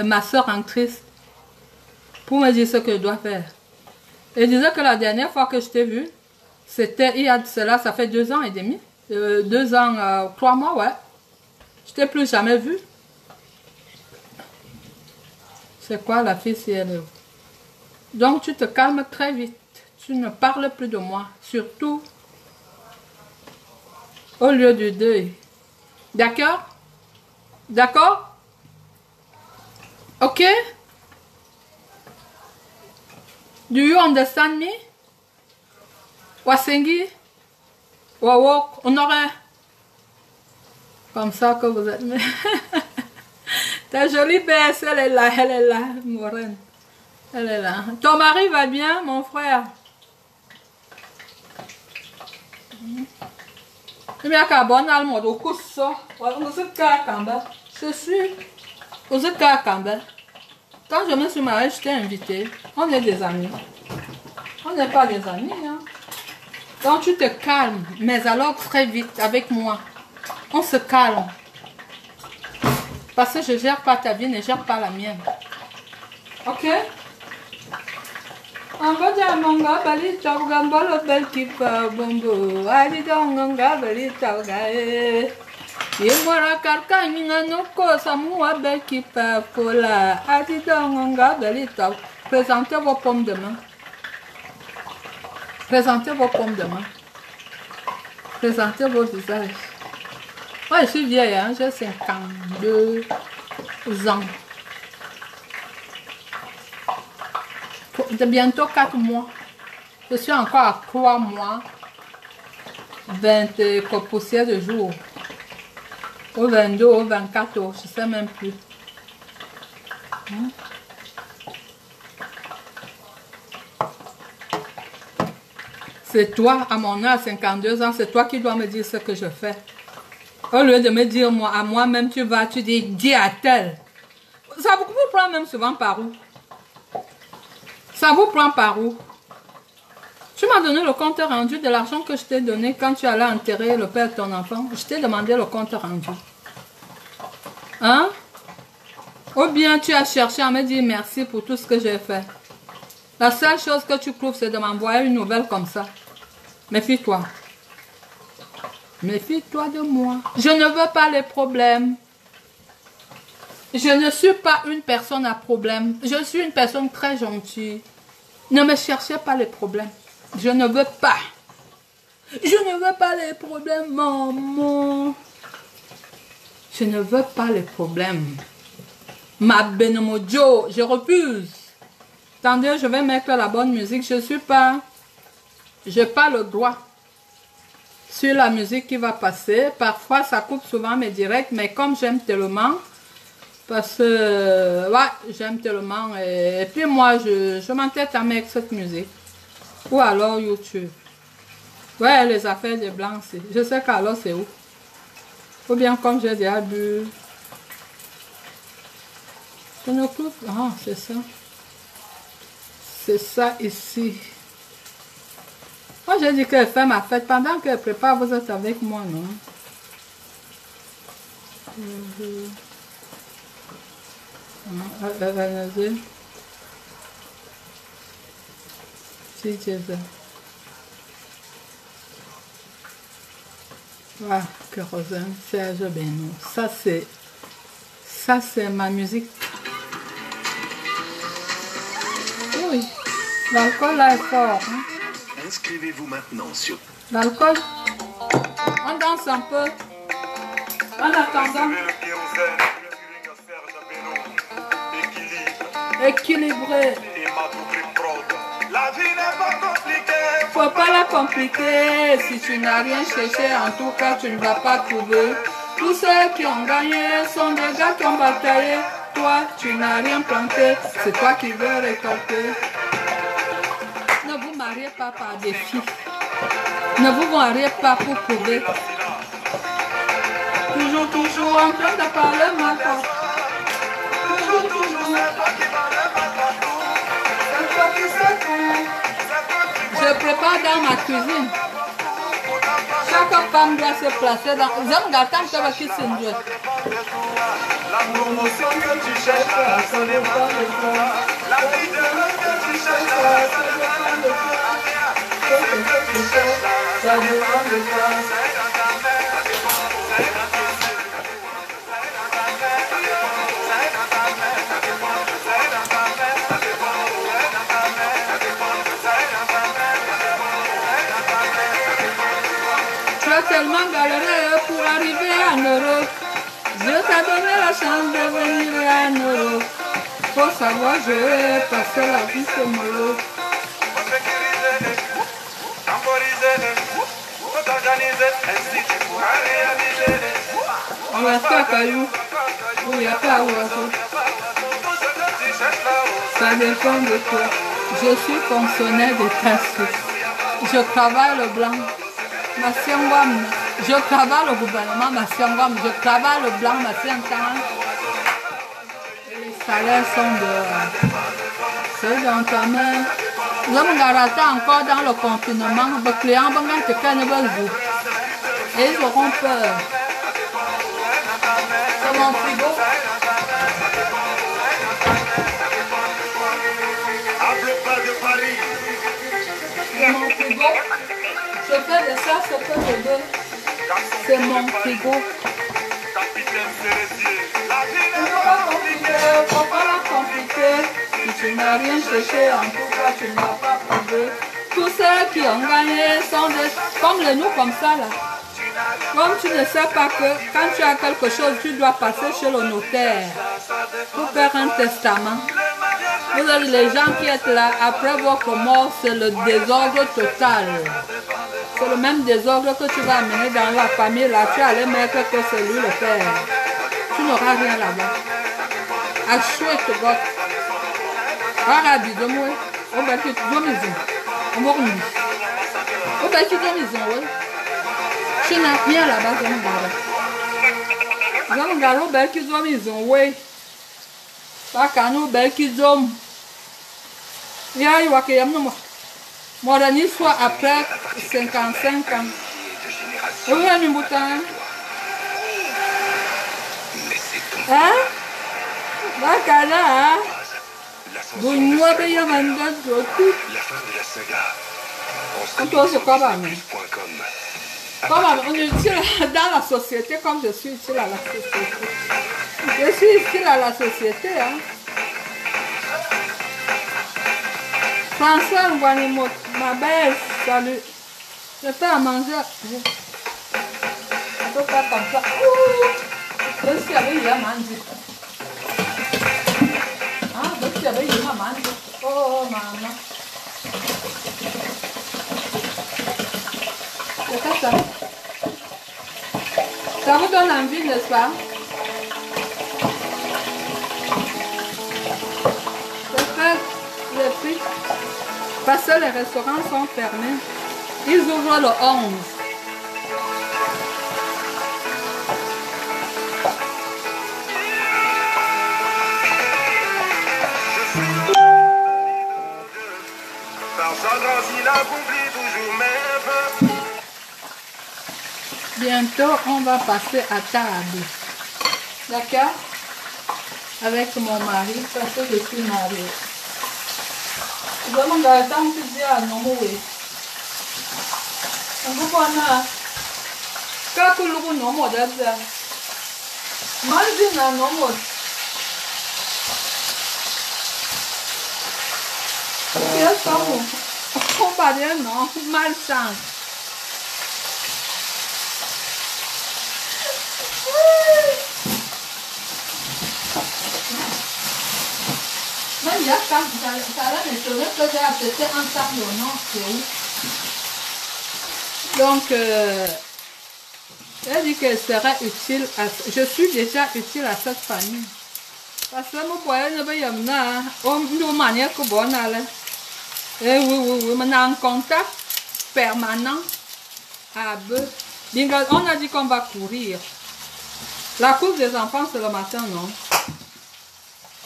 ma soeur en Christ pour me dire ce que je dois faire. Et je disais que la dernière fois que je t'ai vu, c'était il y a de cela, ça fait 2 ans et demi. 2 ans, 3 mois, ouais. Je t'ai plus jamais vu. C'est quoi la fille si elle est où? Donc tu te calmes très vite. Tu ne parles plus de moi. Surtout au lieu du deuil. D'accord? D'accord? Ok? Do you understand me? Wasengi? Wawok? Honoré? Comme ça que vous êtes. Ta jolie baisse, elle est là, Morène. Elle est là. Ton mari va bien, mon frère? Je suis. Quand je me suis mariée, je t'ai invité. On est des amis. On n'est pas des amis, hein. Donc tu te calmes, mais alors très vite avec moi. On se calme. Parce que je ne gère pas ta vie, ne gère pas la mienne. Ok? On va dire manga bali tauga le bel kipa bombo. Ali donga bali tauga. Yemora karka ninga noko samua bel kipa pola. Ali donga bali tauga. Présentez vos pommes de main. Présentez vos pommes de main. Présentez vos visages. Moi, je suis vieille, hein? J'ai 52 ans. De bientôt 4 mois. Je suis encore à 3 mois. 20 poussières de jour. Au 22, au 24, je ne sais même plus. C'est toi, à mon âge, 52 ans, c'est toi qui dois me dire ce que je fais. Au lieu de me dire moi, à moi-même, tu dis à tel. Ça vous prend même souvent par où? Ça vous prend par où? Tu m'as donné le compte rendu de l'argent que je t'ai donné quand tu allais enterrer le père de ton enfant. Je t'ai demandé le compte rendu. Hein? Ou bien tu as cherché à me dire merci pour tout ce que j'ai fait. La seule chose que tu trouves, c'est de m'envoyer une nouvelle comme ça. Méfie-toi. Méfie-toi de moi. Je ne veux pas les problèmes. Je ne suis pas une personne à problème. Je suis une personne très gentille. Ne me cherchez pas les problèmes. Je ne veux pas. Je ne veux pas les problèmes, maman. Je ne veux pas les problèmes. Ma Benomojo, je refuse. Attendez, je vais mettre la bonne musique. Je n'ai pas le droit sur la musique qui va passer. Parfois, ça coupe souvent mes directs, mais comme j'aime tellement, parce que, ouais, j'aime tellement. Et puis moi, je m'entête à mettre cette musique. Ou alors YouTube. Ouais, les affaires des blancs, je sais qu'alors c'est où. Ou bien comme j'ai déjà bu. Je ne coupe. Ah, c'est ça. C'est ça ici. Moi, j'ai dit qu'elle fait ma fête. Pendant qu'elle prépare, vous êtes avec moi, non? Si, c'est ça. Ah, kérosène, Serge Benoît. Ça c'est ma musique. Oui, l'alcool là est fort. Hein? Inscrivez-vous maintenant sur... L'alcool, on danse un peu. En attendant. Équilibré. La vie n'est pas compliquée. Faut pas la compliquer. Si tu n'as rien cherché, en tout cas tu ne vas pas trouver. Tous ceux qui ont gagné sont des gars qui ont bataillé. Toi, tu n'as rien planté. C'est toi qui veux récolter. Ne vous mariez pas par défi. Ne vous mariez pas pour prouver. Toujours en train de parler mal. Toujours. Je prépare dans ma cuisine. Chaque femme doit se placer dans... J'aime gâter que la cuisine. La promotion que tu cherches là, ça dépend de toi. La vie de l'homme que tu cherches là, ça dépend de toi. Ce que tu cherches là, ça dépend de toi. Tu as tellement galéré pour arriver à Europe. Dieu t'a donné la chance de venir à Europe. Faut savoir jouer parce que la vie c'est mollo. On reste à Caillou, où il n'y a pas oiseau. Ça dépend de toi. Je suis fonctionnaire d'État suisse. Je travaille le blanc. Je travaille au gouvernement, je travaille le blanc, les salaires sont dehors. C'est dans ta main. L'homme garata encore dans le confinement, les clients vont mettre qu'un vous. Et ils auront peur. C'est mon frigo. C'est mon frigo. Je fais de ça ce que je veux. C'est mon frigo. Faut pas la compliquer. Si tu n'as rien cherché, en tout cas tu n'as pas trouvé. Tous ceux qui ont gagné sont des... comme les nous comme ça là. Comme tu ne sais pas que quand tu as quelque chose, tu dois passer chez le notaire pour faire un testament. Vous avez les gens qui sont là, après votre mort, c'est le désordre total. C'est le même désordre que tu vas amener dans la famille. Là, tu allais mettre que c'est lui le père. Tu n'auras rien là-bas. À chouette, God. Arabi, de moi. On va que tu dois maison. On va remis. On va que tu dois maison, oui. Tu n'as rien là-bas, je me garde. Je me garde, on va que tu dois maison, oui. Pas qu'à nous, ben qui doit. Il y a eu que moi. Moi, je soit après 55 ans. Oui, un bouton. Hein? Bacala, hein? Vous nous avez eu un mandat de tout. La fin de la saga. On peut se combattre. Comme on est utile dans la société, comme je suis utile à la société. Je suis utile à la société, hein? François Nguanimo, ma belle, salut. Je fais à manger. Je peux pas comme ça. Je suis avec lui à manger. Ah, je suis avec lui à manger. Oh, maman. C'est ça, ça. Ça vous donne envie, n'est-ce pas? Je fais les prix. Parce que les restaurants sont fermés. Ils ouvrent le 11. Bientôt, on va passer à table. D'accord? Avec mon mari, parce que je suis mariée. Je vais me garder un petit peu à Nomoué. On vous voit là. Quand vous avez un homme d'Azza, Malvin a un homme. Qu'est-ce que vous? On va dire non, malchance. Même là, quand ça allait m'étonner que j'ai acheté un sac de non, c'est où? Donc, j'ai dit qu'elle serait utile à... Je suis déjà utile à cette famille. Parce que mon père ne veut pas de manière que bon allait. Eh oui, on est en contact permanent à deux. On a dit qu'on va courir. La course des enfants, c'est le matin, non?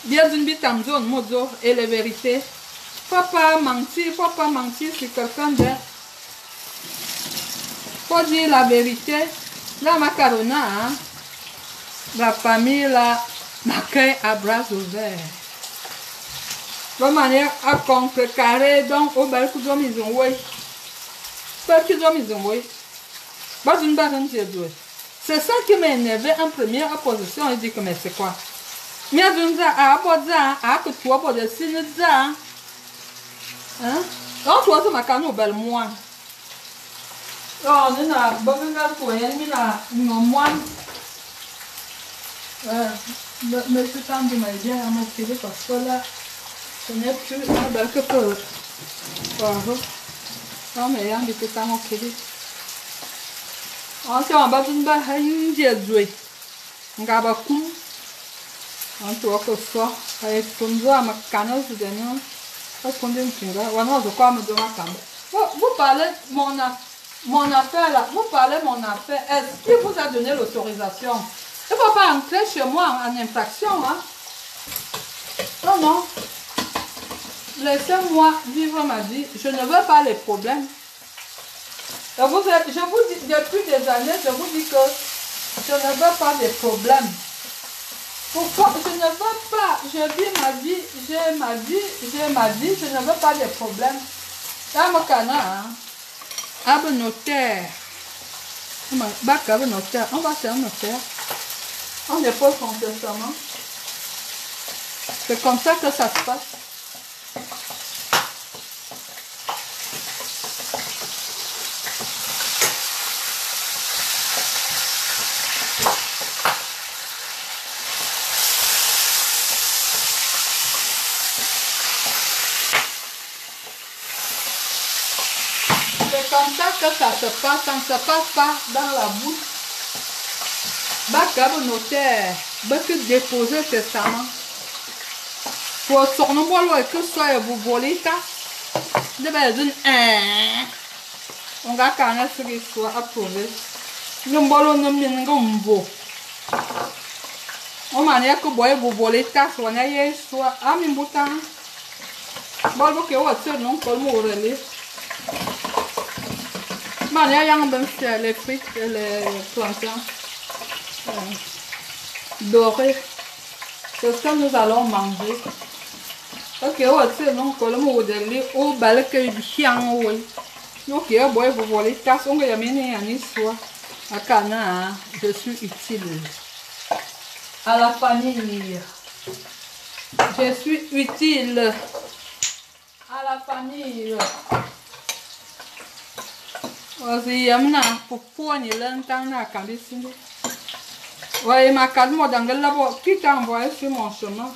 Bien d'une bite en zone, mozo, et les vérités. Faut pas mentir sur quelqu'un d'autre. Faut dire la vérité. La macarona, hein? La famille, là, m'accueille à bras ouverts. De manière à contrecarrer, donc, au bel coup de maison, oui. Pas que de maison, oui. Pas d'une barre, c'est ça qui m'a énervé en première opposition. Il dit que, mais c'est quoi? Mais que toi, pour de signes, hein? Donc, toi, c'est ma canne belle moine. Oh, on a besoin pour elle, mais là, non, moine. Mais c'est quand je m'ai dit à mon fils, parce que là, ce n'est plus un bel que peu. Non, mais il y a un petit peu à mon fils. On s'est en bas d'une barre, il y a joué. On a beaucoup. On doit que ça, avec ton doigt, ma canne, je dis non. Parce qu'on dit une chose, on a de quoi me donner ma canne. Vous parlez mon affaire là, vous parlez mon affaire. Est-ce qu'il vous a donné l'autorisation? Il ne faut pas entrer chez moi en infraction, hein? Non, non. Laissez-moi vivre ma vie. Je ne veux pas les problèmes. Je vous dis, depuis des années, je vous dis que je ne veux pas des problèmes. Pourquoi? Je ne veux pas. Je vis ma vie, j'ai ma vie, je ne veux pas des problèmes. Dans mon canard, hein? Notaire. On va faire un notaire. On dépose son testament. C'est comme ça que ça se passe. C'est comme ça que ça se passe. Ça ne se passe pas dans la bouche. Bacab notaire, que déposer le testament. Pour son nombre et que soit vous volez ça. De base, on va carner ce qui soit approuvé. Nous volons nos mingoumbo. On manière que vous volez ça, soit n'ayez soit à mi bouton. Bon, que vous êtes non pour mourir. Manière yang ben faire les frites et les plantains. Doré. C'est ce que nous allons manger. Ok, c'est non, que le mot de l'île, au bal que bien, oui. Ok, vous voulez, casse, on va y amener un histoire. À Cana, je suis utile. À la famille. Je suis utile. À la famille. Vas-y, yamna, pour poigner l'entendre à Cambisine. Oui, ma carte, moi, dans le labo, qui t'a envoyé sur mon chemin?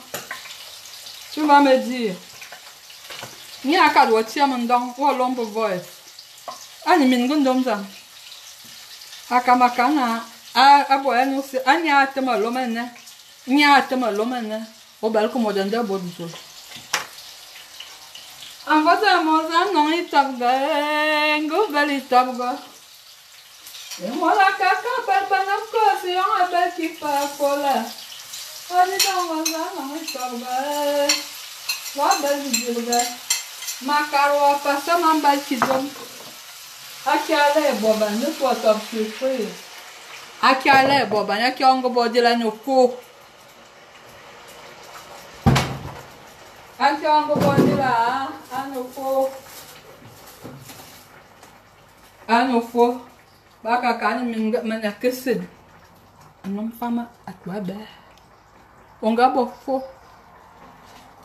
Tu vas me dire. Ni a cadeau, tiens, mon don, ou l'ombre voice. Ah, ni mingun domza. A Kamakana, a boy, nous, c'est un yatama lomene. Nyatama lomene. Au bel comme moderne de Bodou. En votre amour, non, il tape, go, bel, il tape, et moi la caca, belle panafco, c'est un bel qui fait folle. Allez dans mon zan, on est pas belle. La belle vidéo. Macaro, passa ma balkidon. Aqui é boba, não pode sofrer. Aqui é boba, aqui é bode lá no cu. Aqui é bode lá, no cu. No cu. Baka kani mana kesid. Não fama a tua bé. Gabo fo.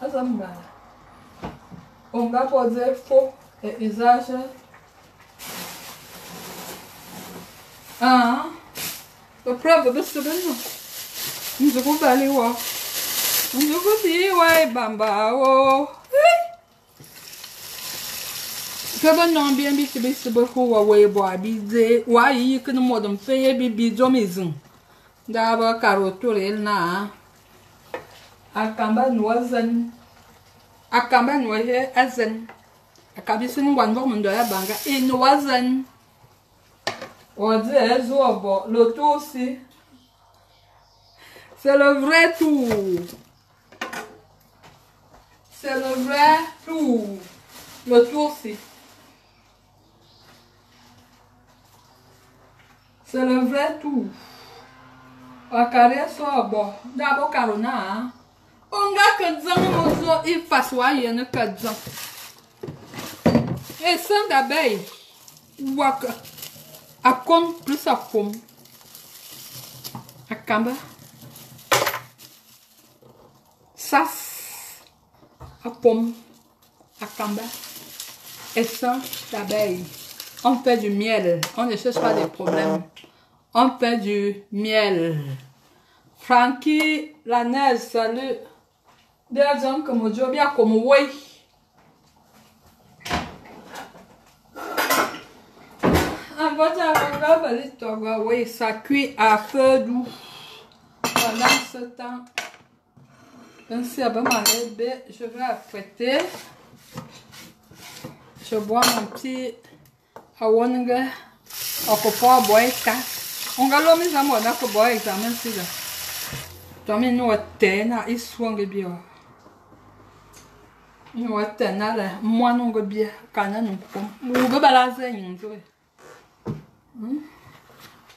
Azamba. Gabo dizer fo. Exagero. Eu provo do subino. Não jogo bali o. Não jogo de uai bamba o. Que bon não bien bit rua uai boa bize. Uai que no modo feia bibi zomizum. Dava caroto ele na. Acamba noazan. Acamba noaze azan. Acabice no guando mundo ya banga. E noazan. Le tour aussi. C'est le vrai tour. C'est le vrai tour. Le tour aussi. C'est le vrai tour. A carré soit bon. D'abord carona. On a que dans il fasse il y en a que dans. Et sans d'abeille. Waka. A com plus a fome. A camba. Sas. A pomme. A camba. Essence d'abeille. On fait du miel. On ne cherche pas des problèmes. On fait du miel. Frankie, la neige, salut. Des gens comme je bien comme oui. Oui, ça cuit à feu doux. Pendant ce temps, je vais apprêter. Je bois mon petit awonga. On peut pas boire ça. On va l'homme à moi, on boire examen si là. Tommy nous atteint, il soigne bien. Nous atteint là, moi non bien, quand nous pouvons. Nous va balancer une chose.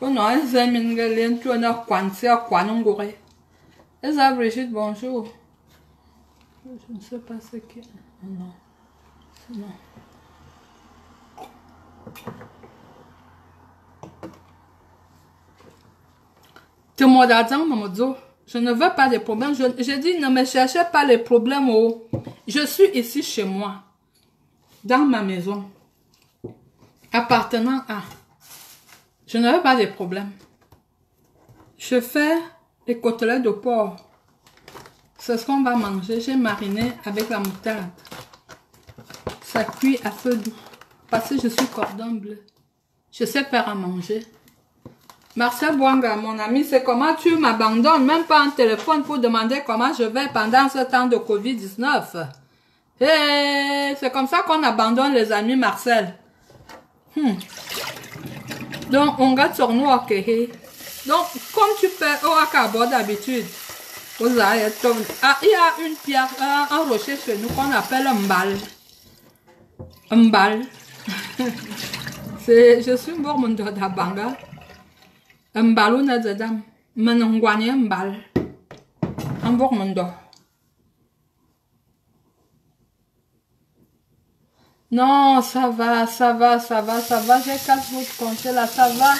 On a un zemin galien, tu en as quanté à quoi non goré. Et ça, Brigitte, bonjour. Je ne sais pas ce que. Non. Non. Tout le monde a dit, maman, je ne veux pas de problèmes. Je dis, ne me cherchez pas les problèmes. Oh. Je suis ici chez moi, dans ma maison, appartenant à. Je ne veux pas de problème. Je fais les côtelettes de porc. C'est ce qu'on va manger. J'ai mariné avec la moutarde. Ça cuit à feu doux. Parce que je suis cordon bleu. Je sais faire à manger. Marcel Bouanga, mon ami, c'est comment tu m'abandonnes, même pas en téléphone pour demander comment je vais pendant ce temps de Covid-19. Hey, c'est comme ça qu'on abandonne les amis, Marcel. Donc, on garde sur nous, ok. Donc, comme tu fais au Akabo d'habitude, il y a une pierre, un rocher chez nous qu'on appelle un mbal. Un mbal. Je suis mort mon dos d'abanga. Un mbal ou n'a de dame. Menongwani un mbal. Un mort mon dos. Non, ça va, ça va, ça va, ça va. J'ai 4 jours de congé là, ça va.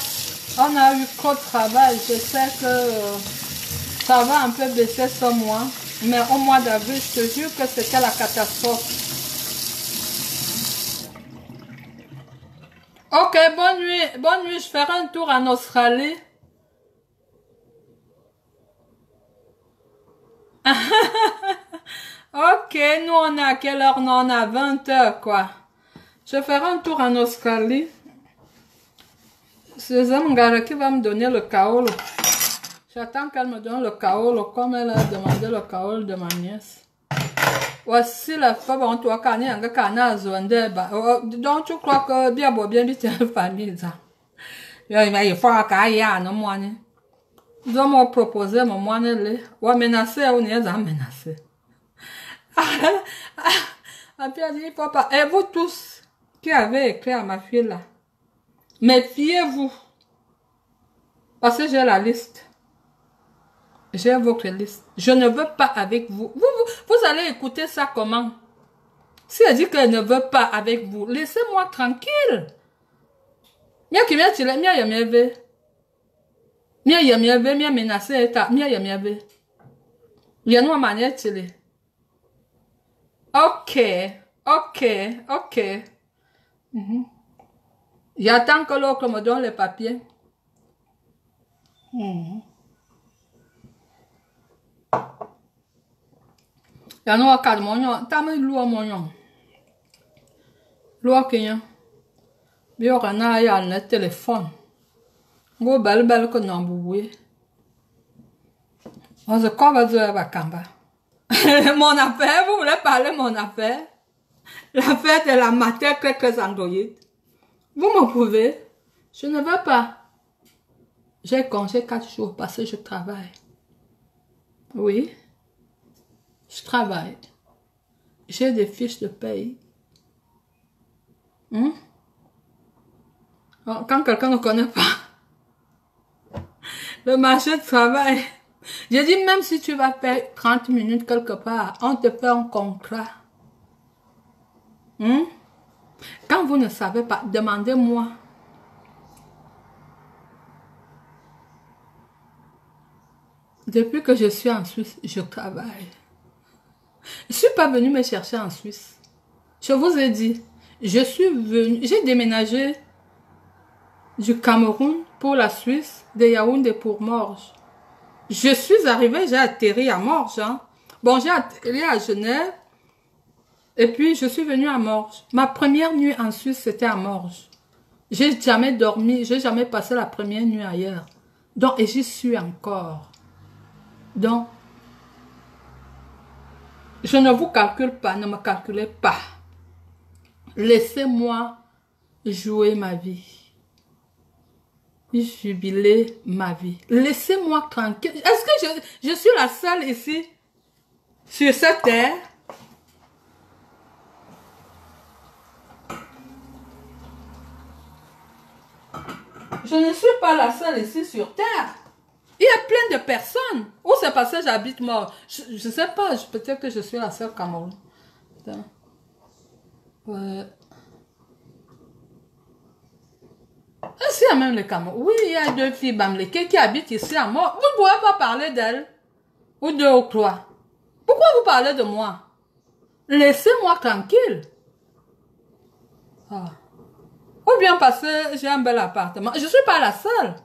On a eu trop de travail. Je sais que ça va un peu baisser ce mois. Mais au mois d'avril, je te jure que c'était la catastrophe. Ok, bonne nuit. Bonne nuit, je ferai un tour en Australie. Ok, nous on a à quelle heure? Non, on a 20 h quoi. Je ferai un tour en Australie. C'est Zamgara qui va me donner le kaolo. J'attends qu'elle me donne le kaolo comme elle a demandé le kaolo de ma nièce. Voici la fois, bon, toi, Kani, un gars, donc tu crois que bien, bien, vite, famille, ça. Il faut qu'il y ait un moine. Ils m'ont proposé mon moine, ouais, menacé, on est à menacer. La fille a dit, il faut pas. Et vous tous qui avez écrit à ma fille là, méfiez-vous. Parce que j'ai la liste. J'ai votre liste. Je ne veux pas avec vous. Vous allez écouter ça comment? Si elle dit qu'elle ne veut pas avec vous, laissez-moi tranquille. Mia qui mia chile, mia yamieve. Mia yamieve, mia menacé eta, mia yamieve. Y'a nous manière chile. Ok. J'attends que l'autre me donne les papiers. Y'a nous à mon t'as mis l'eau mon l'eau qui y bien on a un téléphone. Go belle que non boué. On se couvre de la camba. Mon affaire, vous voulez parler de mon affaire? L'affaire de la matière quelques androïdes. Vous me pouvez? Je ne veux pas. J'ai congé 4 jours parce que je travaille. Oui. Je travaille. J'ai des fiches de paye. Quand quelqu'un ne connaît pas le marché de travail, j'ai dit même si tu vas faire 30 minutes quelque part, on te fait un contrat. Quand vous ne savez pas, demandez-moi. Depuis que je suis en Suisse, je travaille. Je ne suis pas venue me chercher en Suisse. Je vous ai dit, je suis venue, j'ai déménagé du Cameroun pour la Suisse, de Yaoundé pour Morges. Je suis arrivée, j'ai atterri à Morges. Bon, j'ai atterri à Genève. Et puis, je suis venue à Morges. Ma première nuit en Suisse, c'était à Morges. J'ai jamais dormi, j'ai jamais passé la première nuit ailleurs. Donc, et j'y suis encore. Donc, je ne vous calcule pas, ne me calculez pas. Laissez-moi jouer ma vie. Jubiler ma vie. Laissez-moi tranquille. Est-ce que je suis la seule ici, sur cette terre? Je ne suis pas la seule ici sur terre. Il y a plein de personnes. Ou c'est parce que j'habite mort. Je ne sais pas. Peut-être que je suis la seule Cameroun. Ouais. Est-ce qu'il y a même le Cameroun? Oui, il y a 2 filles Bamléké qui habitent ici à mort. Vous ne pouvez pas parler d'elles. Ou 2 ou 3. Pourquoi vous parlez de moi? Laissez-moi tranquille. Ah. Ou bien parce que j'ai un bel appartement. Je ne suis pas la seule.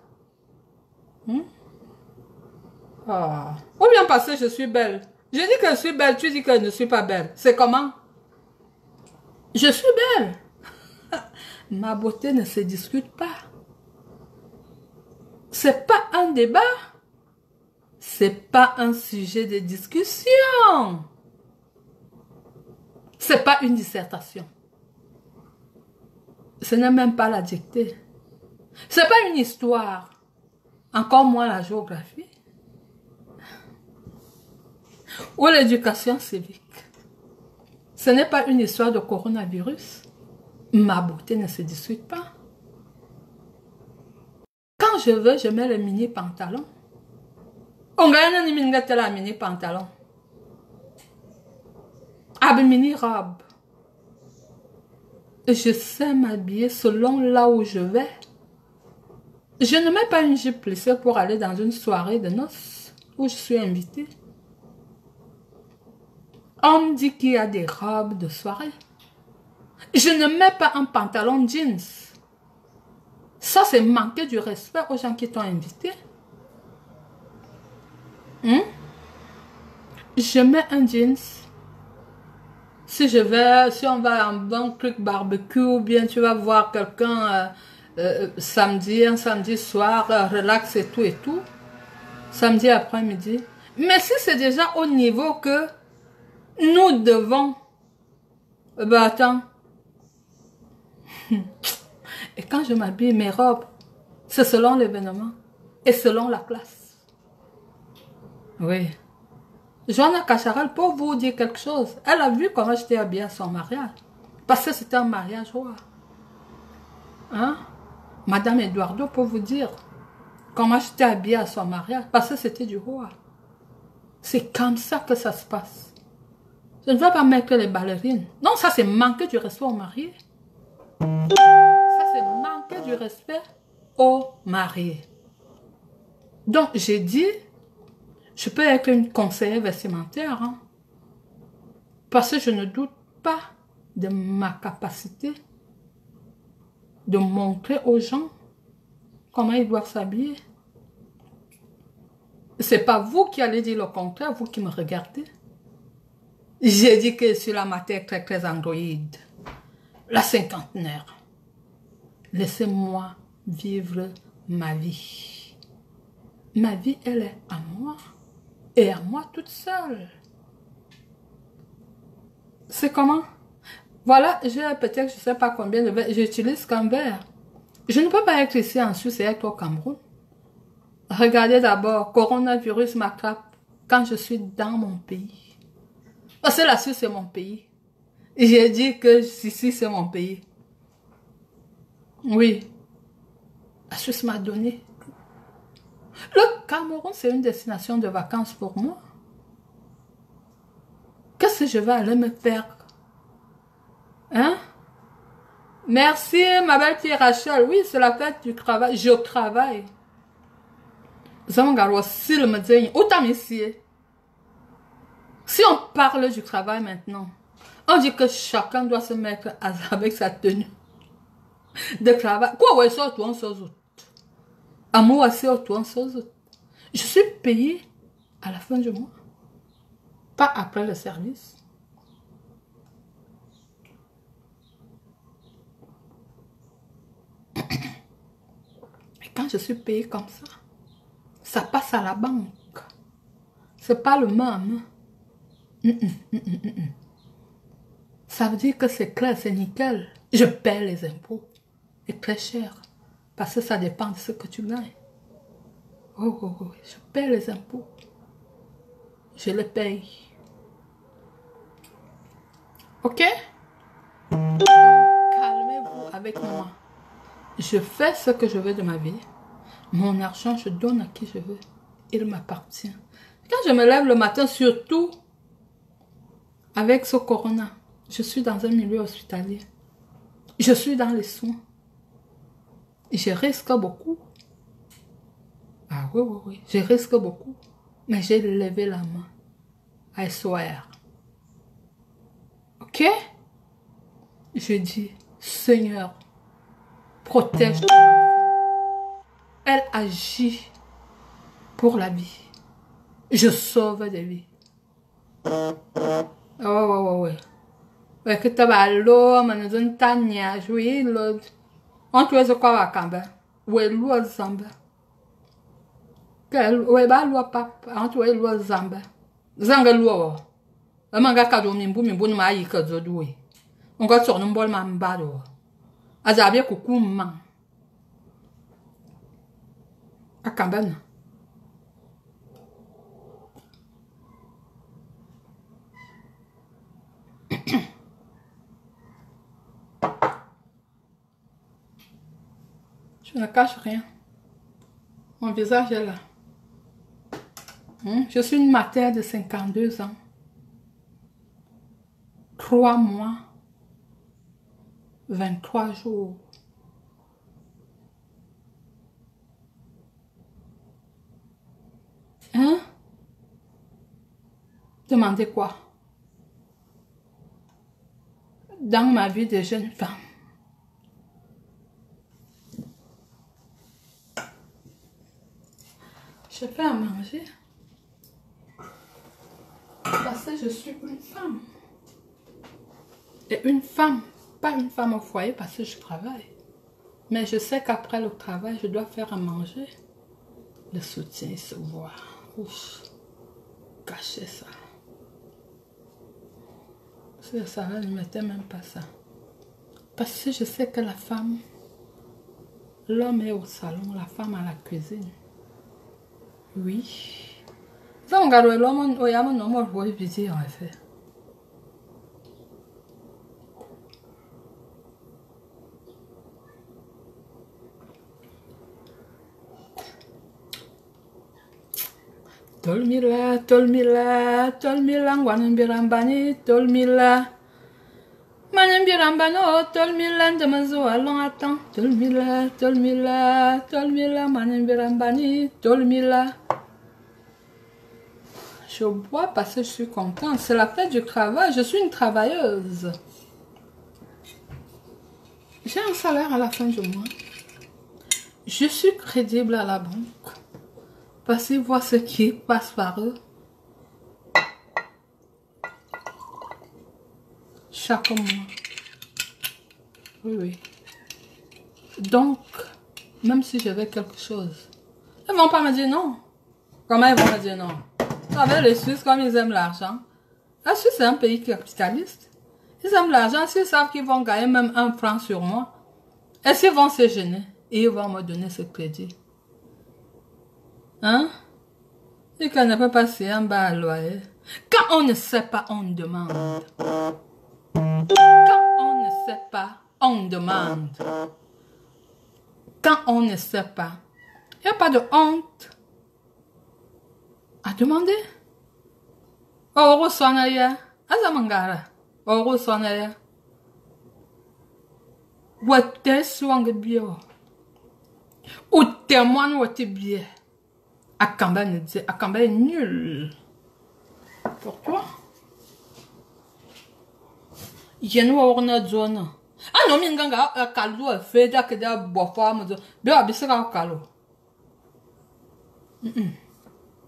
Ah. Ou bien parce que je suis belle. Je dis que je suis belle, tu dis que je ne suis pas belle. C'est comment? Je suis belle. Ma beauté ne se discute pas. C'est pas un débat. C'est pas un sujet de discussion. C'est pas une dissertation. Ce n'est même pas la dictée. C'est pas une histoire. Encore moins la géographie. Ou l'éducation civique. Ce n'est pas une histoire de coronavirus. Ma beauté ne se discute pas. Quand je veux, je mets le mini pantalon. On gagne un mini pantalon. Ab mini robe. Je sais m'habiller selon là où je vais. Je ne mets pas une jupe plissée pour aller dans une soirée de noces où je suis invitée. On me dit qu'il y a des robes de soirée. Je ne mets pas un pantalon jeans. Ça, c'est manquer du respect aux gens qui t'ont invité. Je mets un jeans. Si on va à un bon truc barbecue, ou bien tu vas voir quelqu'un un samedi soir, relax et tout. Samedi après-midi. Mais si c'est déjà au niveau que nous devons... Ben attends. Et quand je m'habille, mes robes, c'est selon l'événement et selon la classe. Oui. Joanna Cacharal, pour vous dire quelque chose, elle a vu comment j'étais habillée à son mariage. Parce que c'était un mariage roi. Hein? Madame Eduardo, pour vous dire comment j'étais habillée à son mariage. Parce que c'était du roi. C'est comme ça que ça se passe. Je ne veux pas mettre les ballerines. Non, ça c'est manquer du respect au marié. Ça c'est manquer du respect au marié. Donc j'ai dit, je peux être une conseillère vestimentaire. Hein, parce que je ne doute pas de ma capacité de montrer aux gens comment ils doivent s'habiller. C'est pas vous qui allez dire le contraire, vous qui me regardez. J'ai dit que je suis la matière très très androïde. La cinquantenaire. Laissez-moi vivre ma vie. Ma vie, elle est à moi. Et à moi toute seule. C'est comment? Voilà, j'ai peut-être, je ne sais pas combien de verres. J'utilise qu'un verre. Je ne peux pas être ici en Suisse et être au Cameroun. Regardez d'abord, coronavirus m'attrape quand je suis dans mon pays. Parce que la Suisse, c'est mon pays. J'ai dit que ici, c'est mon pays. Oui. La Suisse m'a donné. Le Cameroun, c'est une destination de vacances pour moi. Qu'est-ce que je vais aller me faire? Hein? Merci, ma belle fille Rachel. Oui, c'est la fête du travail. Je travaille. Zangaro, s'il me dit, autant ici. Si on parle du travail maintenant, on dit que chacun doit se mettre avec sa tenue de travail. Quoi, ouais, ça, toi, on se zoute. Amour, c'est toi, on se zoute. Je suis payée à la fin du mois. Pas après le service. Et quand je suis payée comme ça passe à la banque. C'est pas le même. Ça veut dire que c'est clair, c'est nickel. Je paie les impôts. Et très cher. Parce que ça dépend de ce que tu gagnes. Oh, oh, oh. Je paie les impôts. Je les paye. Ok? Calmez-vous avec moi. Je fais ce que je veux de ma vie. Mon argent, je donne à qui je veux. Il m'appartient. Quand je me lève le matin, surtout avec ce corona, je suis dans un milieu hospitalier. Je suis dans les soins. Je risque beaucoup. Ah oui, oui, oui. Je risque beaucoup. Mais j'ai levé la main. I swear. Ok? Je dis, Seigneur, protège ton enfant. Elle agit pour la vie. Je sauve des vies. Oh, ouais, ouais, ouais. Ouais, que tu vas l'eau, mais nous avons tania, oui, l'eau. On te voit quoi, Wakamba? Ouais, l'eau, Zamba. Ouais, bah, l'eau, papa. On te voit l'eau, Zamba. Zanga l'eau. Le manga cadeau, mimbu, mimbu, ma yi, que je dois. On va sur un bol, ma mbado. Azabia, coucou, man. Wakamba, non. Je ne cache rien. Mon visage est là. Je suis une matière de 52 ans. 3 mois. 23 jours. Hein? Demandez quoi? Dans ma vie de jeune femme. Je fais à manger. Parce que je suis une femme. Et une femme, pas une femme au foyer parce que je travaille. Mais je sais qu'après le travail, je dois faire à manger. Le soutien se voit. Ouf. Cacher ça. Ça va, je ne mettais même pas ça. Parce que je sais que la femme, l'homme est au salon, la femme à la cuisine. Oui. Ça, on garde l'homme, il y a mon nom, je vais visiter en effet. Tolmila, tolmila, tolmila, ngwanambirambani, tolmila. Manambirambano, tolmila, ndamazo, allons attends. Tolmila, tolmila, tolmila, manambirambani, tolmila. Je bois parce que je suis contente. C'est la fête du travail. Je suis une travailleuse. J'ai un salaire à la fin du mois. Je suis crédible à la banque. Passez voir ce qui passe par eux. Chaque mois. Oui, oui. Donc, même si j'avais quelque chose, ils ne vont pas me dire non. Comment ils vont me dire non? Vous savez, les Suisses, comme ils aiment l'argent. La Suisse, c'est un pays capitaliste. Ils aiment l'argent. S'ils savent qu'ils vont gagner même 1 franc sur moi, est-ce qu'ils vont se gêner? Et ils vont me donner ce crédit. Hein? Et qu'on ne peut pas payer un bas à loyer. Quand on ne sait pas, on demande. Quand on ne sait pas, on demande. Quand on ne sait pas, il n'y a pas de honte à demander. Oro sonaya, azamangara. Oro sonaya. Wate swang bio. Ou témoigne ou te bien. Akamba ne dit, Akamba est nul. Pourquoi? Yenu orna zona. Ah non, minganga kalu a fait da que da bofa mo. Be abisera kalu.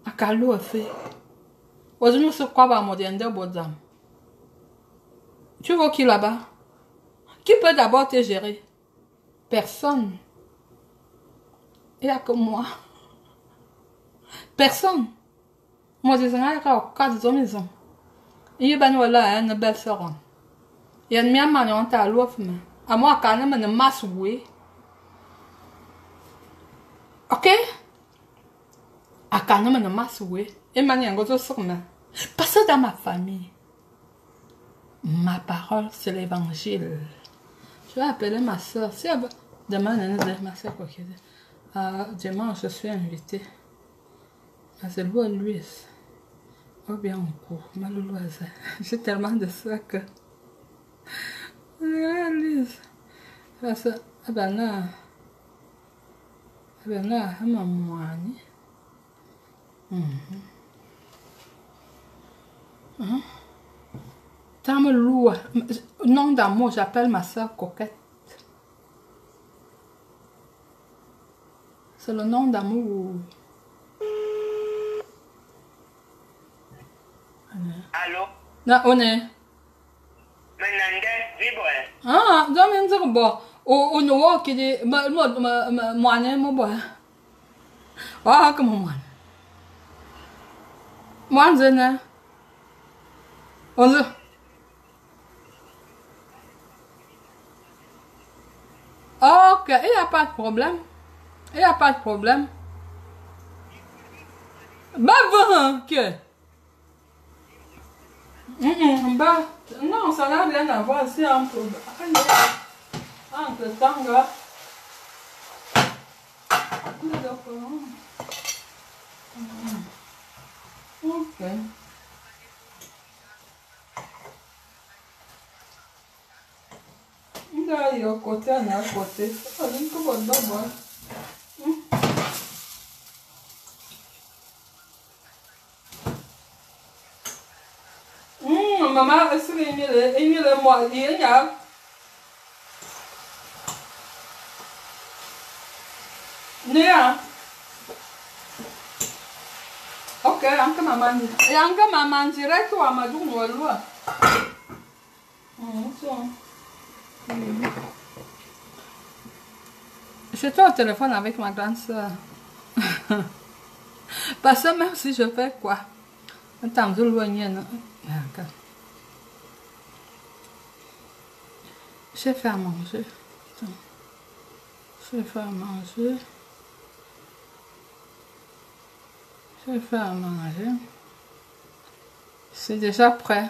Akalu a fait. Ozunu se quoi ba mo de bodam. Tu vois qui là-bas? Qui peut d'abord te gérer? Personne. Il n'y a que moi. Personne. Moi, je suis un cas de maison. Il y a une belle sœur. Il y a une manière de faire l'offre. À moi, quand même, une masse, oui. Ok? À quand même, une masse, oui. Et manière de faire parce que dans ma famille, ma parole, c'est l'évangile. Je vais appeler ma soeur. Si demain, ma soeur, quoi qu'il dise. Dimanche, je suis invitée. C'est le bon Louis. Oh bien, on court. Malouloise. J'ai tellement de ça que. Louise. Parce que. Ah ben là. Ah ben là, elle m'a moigné. Tant me lourd. Nom d'amour, j'appelle ma soeur Coquette. C'est le nom d'amour. Allô? Na on est. Menande, vibre. Ah, donc on dit bon. On voit qu'il dit, moi, moi, ah, comment moi? Moi, je n'ai. On dit. Ok, il n'y a pas de problème. Il n'y a pas de problème. Bah, bon, que. Bah, non, ça n'a rien à voir. C'est entre Tanga. Ok. Là, il y a un côté, on est à côté. Ça va être comme d'abord. Maman, est-ce qu'il y a un mois? Il y a. Nia. Ok, anche maman. E anche maman direct ou Amadou ou Loua. J'étais au téléphone avec ma grande soeur. Parce que même si je fais quoi? Attends, je le je vais faire manger. Attends. Je vais faire manger. Je vais faire à manger. C'est déjà prêt.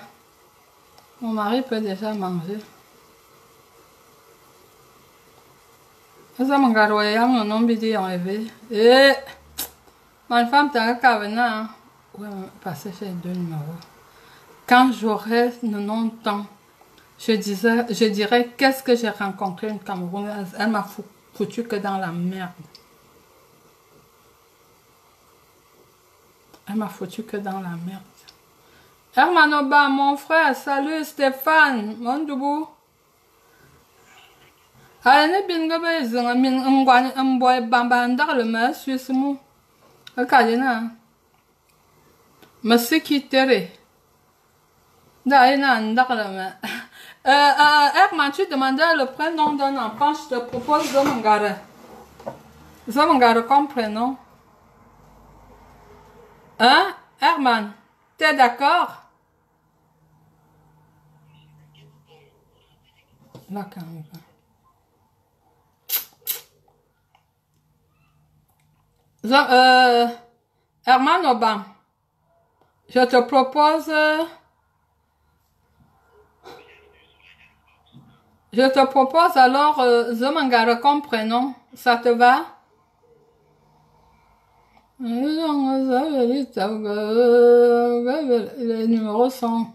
Mon mari peut déjà manger. Ça m'a gardé à mon nom bidi enlevé. Et ma femme t'a qu'à venir. Ouais, parce que j'ai 2 numéros. Quand j'aurai 90 ans, je dirais qu'est-ce que j'ai rencontré une Camerounaise. Elle m'a foutu que dans la merde. Elle m'a foutu que dans la merde. Hermanoba, mon frère, salut Stéphane, mon doubou. Allez, bingo, bezong, min, boy, bamba, ndar le mas, suis mou. Akadena. Monsieur qui tere. D'ailleurs, ndar le mas. Herman, tu demandais le prénom d'un enfant, je te propose Zomangara. Zomangara comme prénom. Hein, Herman, t'es d'accord? Là, quand même. Herman Obam, je te propose alors Zomangara comme prénom. Ça te va? Les numéros sont...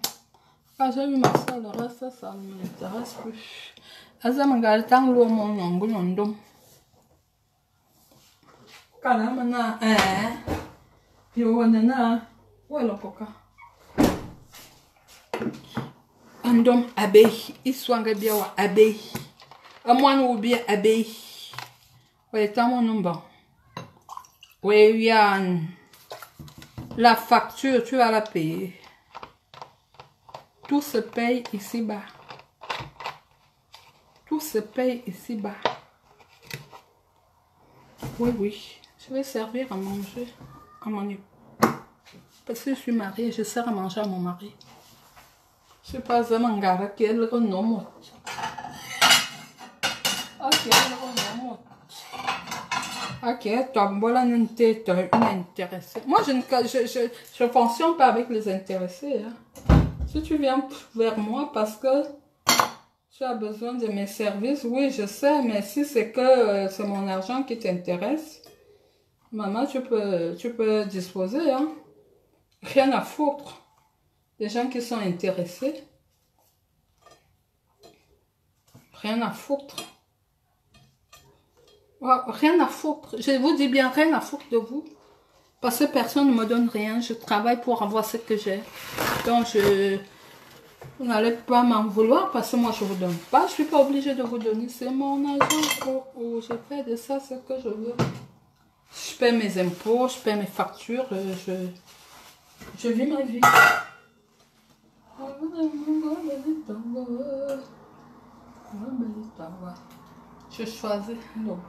Quand j'ai vu ma soeur, le reste, ça ne m'intéresse plus. Zomangara tant lourd mon nom. Kalamana, Yowanana, Walopoka. Andom abe, Iswanga biawa abe. Amoine ou bien abe. Ouais, t'as mon nom. Ouais, Yann. La facture, tu vas la payer. Tout se paye ici-bas. Tout se paye ici-bas. Oui, oui. Je vais servir à manger à mon époux. Parce que je suis mariée, je sers à manger à mon mari. Je ne suis pas un mangara qui est le renom. Ok, le renom. Ok, toi, voilà, intéressé. Moi, je fonctionne pas avec les intéressés. Hein. Si tu viens vers moi parce que tu as besoin de mes services, oui, je sais, mais si c'est que c'est mon argent qui t'intéresse, maman, tu peux disposer, hein. Rien à foutre. Des gens qui sont intéressés. Rien à foutre. Ouais, rien à foutre. Je vous dis bien, rien à foutre de vous. Parce que personne ne me donne rien. Je travaille pour avoir ce que j'ai. Donc, vous n'allez pas m'en vouloir parce que moi, je ne vous donne pas. Je ne suis pas obligée de vous donner. C'est mon argent. Je fais de ça ce que je veux. Je paie mes impôts, je paie mes factures, je vis ma vie. Je choisis l'eau.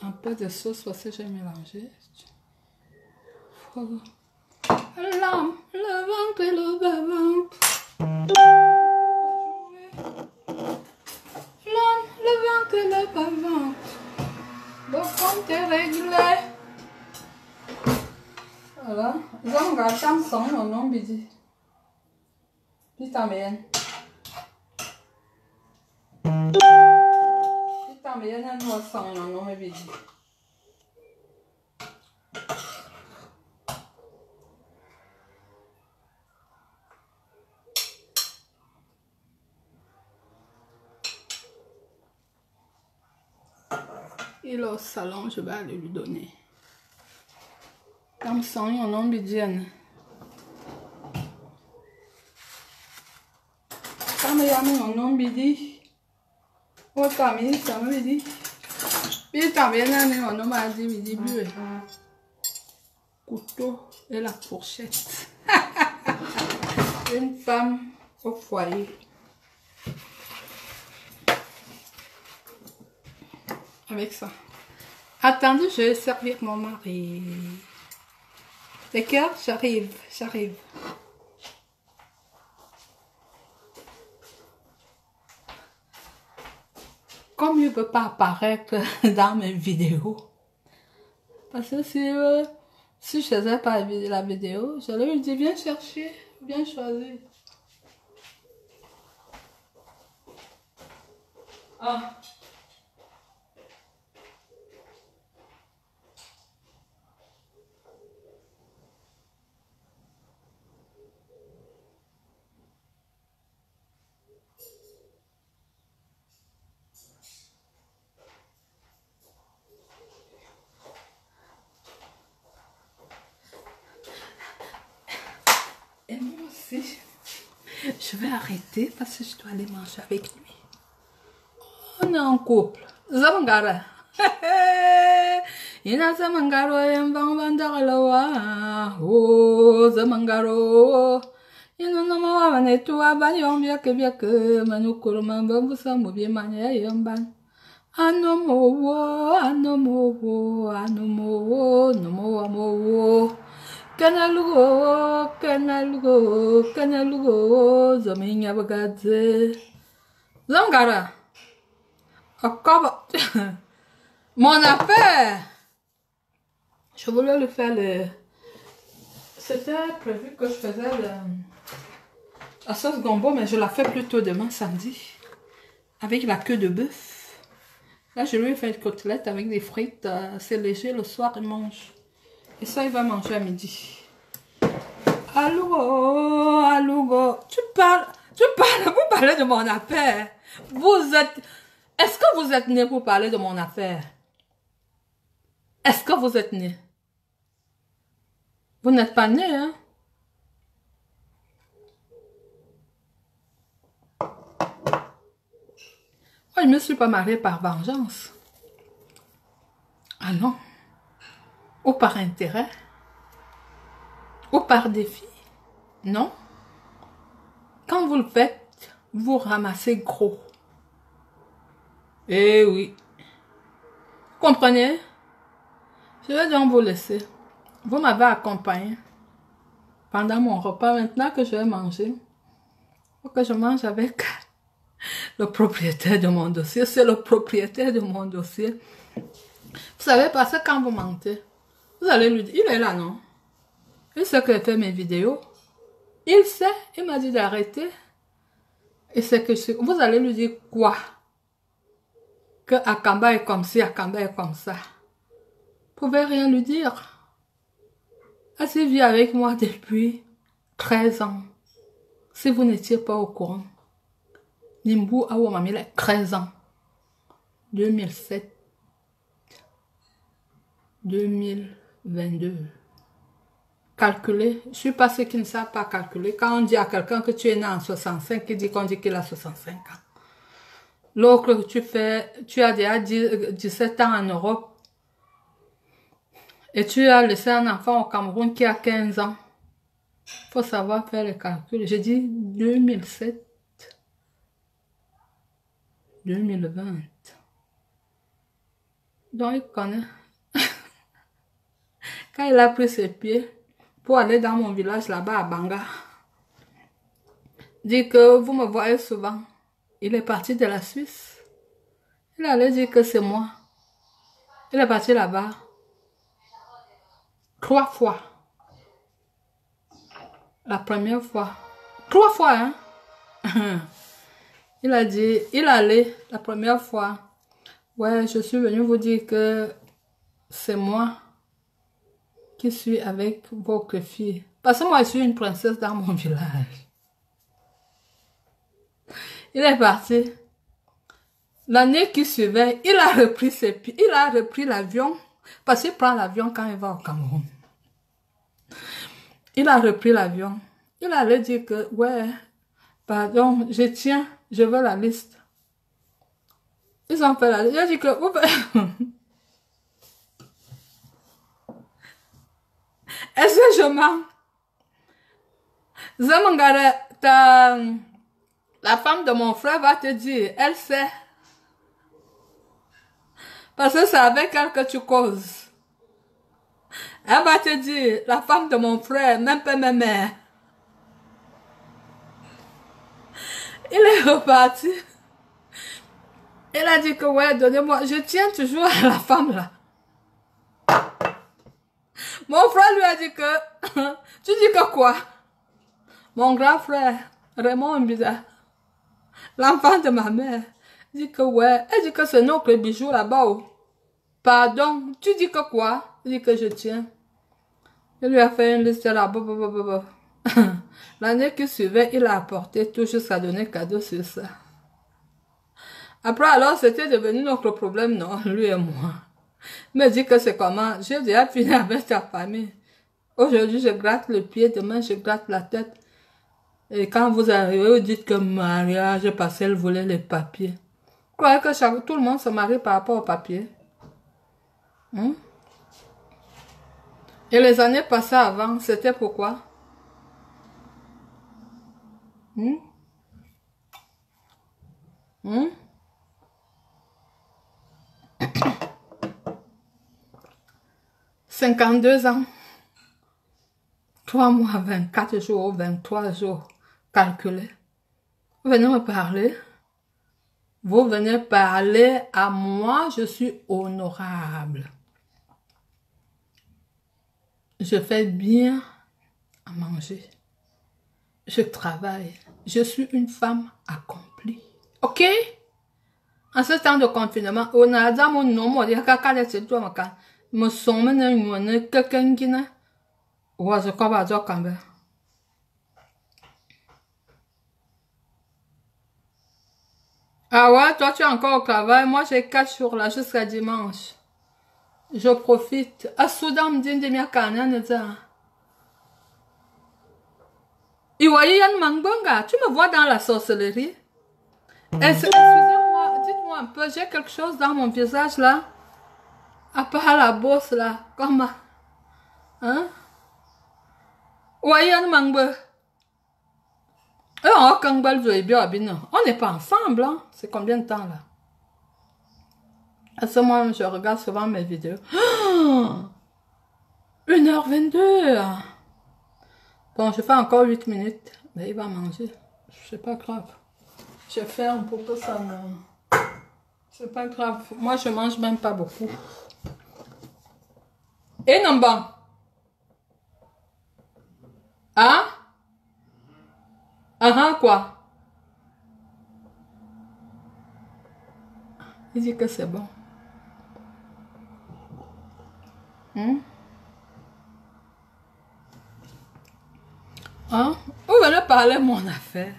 Un peu de sauce parce que j'ai mélangé. L'âme, le ventre et le bas-ventre. L'homme, le ventre et le bas-ventre. Le compte est réglé. Voilà. Nous allons garder ensemble au nom bidi. Vitamine. Vitamine, nous ensemble au nom bidi. Il est au salon, je vais aller lui donner. Comme ça, on nom bidienne. Comme il y a mon nom bidi. Oh, t'as mis ça, me bidi. Puis t'as bien mis mon nom à dire bidi bleu. Couteau et la fourchette. Une femme au foyer. Avec ça. Attendez, je vais servir mon mari. D'accord? J'arrive. comme il ne peut pas apparaître dans mes vidéos. Parce que si je faisais pas la vidéo, je lui dis viens chercher, viens choisir. Ah. Et moi aussi, je vais arrêter parce que je dois aller manger avec lui. On est en couple. Zamangara. Ina zamangaro yambang bandagalawa. Oh, zamangaro. Ina nama wanetu abanyom biake biake. Manukuru mambusa mubi manya yamban. Anomowo, anomowo, anomowo, nomowa mowo. Kanalugo, kanalugo, kanalugo, zaminya bagadze. Zamangara. Encore mon affaire. Je voulais le faire le. C'était prévu que je faisais la sauce gombo, mais je la fais plutôt demain samedi avec la queue de bœuf. Là, je lui ai fait une côtelette avec des frites. C'est léger, le soir il mange. Et ça, il va manger à midi. Allô, allô, vous parlez de mon affaire. Vous êtes. Est-ce que vous êtes né pour parler de mon affaire? Est-ce que vous êtes né? Vous n'êtes pas né, hein? Moi, je ne me suis pas mariée par vengeance. Ah non. Ou par intérêt. Ou par défi. Non. Quand vous le faites, vous ramassez gros. Eh oui. Comprenez? Je vais donc vous laisser. Vous m'avez accompagné pendant mon repas. Maintenant que je vais manger, il faut que je mange avec le propriétaire de mon dossier. C'est le propriétaire de mon dossier. Vous savez, parce que quand vous mentez, vous allez lui dire, il est là, non? Il sait que je fais mes vidéos. Il sait, il m'a dit d'arrêter. Et c'est que vous allez lui dire quoi? Que Akamba est comme ci, Akamba est comme ça. Vous pouvez rien lui dire. Elle vit avec moi depuis 13 ans. Si vous n'étiez pas au courant. Nimbu Awamami, 13 ans. 2007. 2022. Calculer. Je suis pas ceux qui ne savent pas calculer. Quand on dit à quelqu'un que tu es né en 65, il dit qu'on dit qu'il a 65 ans. L'autre, tu as déjà 17 ans en Europe. Et tu as laissé un enfant au Cameroun qui a 15 ans. Il faut savoir faire les calculs. J'ai dit 2007. 2020. Donc il connaît. Quand il a pris ses pieds pour aller dans mon village là-bas à Banga, dit que vous me voyez souvent. Il est parti de la Suisse. Il allait dire que c'est moi. Il est parti là-bas 3 fois. La première fois. 3 fois, hein? Il a dit, il allait la première fois. Ouais, je suis venu vous dire que c'est moi qui suis avec votre fille. Parce que moi, je suis une princesse dans mon village. Il est parti. L'année qui suivait, il a repris ses pieds. Il a repris l'avion. Parce qu'il prend l'avion quand il va au Cameroun. Il a repris l'avion. Il allait dire que, ouais, pardon, je tiens, je veux la liste. Ils ont fait la liste. Il a dit que, est-ce que je mens? Zamangara, la femme de mon frère va te dire, elle sait. Parce que c'est avec elle que tu causes. Elle va te dire, la femme de mon frère, même pas ma mère. Il est reparti. Elle a dit que ouais, donnez-moi. Je tiens toujours à la femme là. Mon frère lui a dit que... Tu dis que quoi? Mon grand frère, Raymond Mbida, l'enfant de ma mère, dit que ouais. Elle dit que c'est notre bijou là-bas. Oh. Pardon, tu dis que quoi? Il dit que je tiens. Il lui a fait une liste là. L'année qui suivait, il a apporté tout jusqu'à donner cadeau sur ça. Après, alors, c'était devenu notre problème, non, lui et moi. Il me dit que c'est comment? J'ai déjà fini avec ta famille. Aujourd'hui, je gratte le pied, demain, je gratte la tête. Et quand vous arrivez, vous dites que mariage, parce qu'elle voulait les papiers. Vous croyez que tout le monde se marie par rapport aux papiers? Hein? Et les années passées avant, c'était pourquoi? Hein? Hein? 52 ans. 3 mois, 24 jours, 23 jours. Calculez. Vous venez me parler. Vous venez parler à moi. Je suis honorable. Je fais bien à manger. Je travaille. Je suis une femme accomplie. Ok? En ce temps de confinement, on a dit mon nom, on dit que me sommes quelqu'un qui n'a ah ouais, toi tu es encore au travail, moi j'ai 4 jours là jusqu'à dimanche. Je profite. À Soudan, me dit de ma canne, tu me vois dans la sorcellerie? Excusez-moi, dites-moi un peu, j'ai quelque chose dans mon visage là. À part la bosse là, comme... Hein? On n'est pas ensemble, hein? C'est combien de temps là? À ce moment, je regarde souvent mes vidéos. 1h22. Bon, je fais encore 8 minutes. Mais il va manger. C'est pas grave. Je ferme pour que ça ne... C'est pas grave. Moi, je mange même pas beaucoup. Et non bon. Hein? Ah, quoi? Il dit que c'est bon. Hein? Vous venez parler de mon affaire.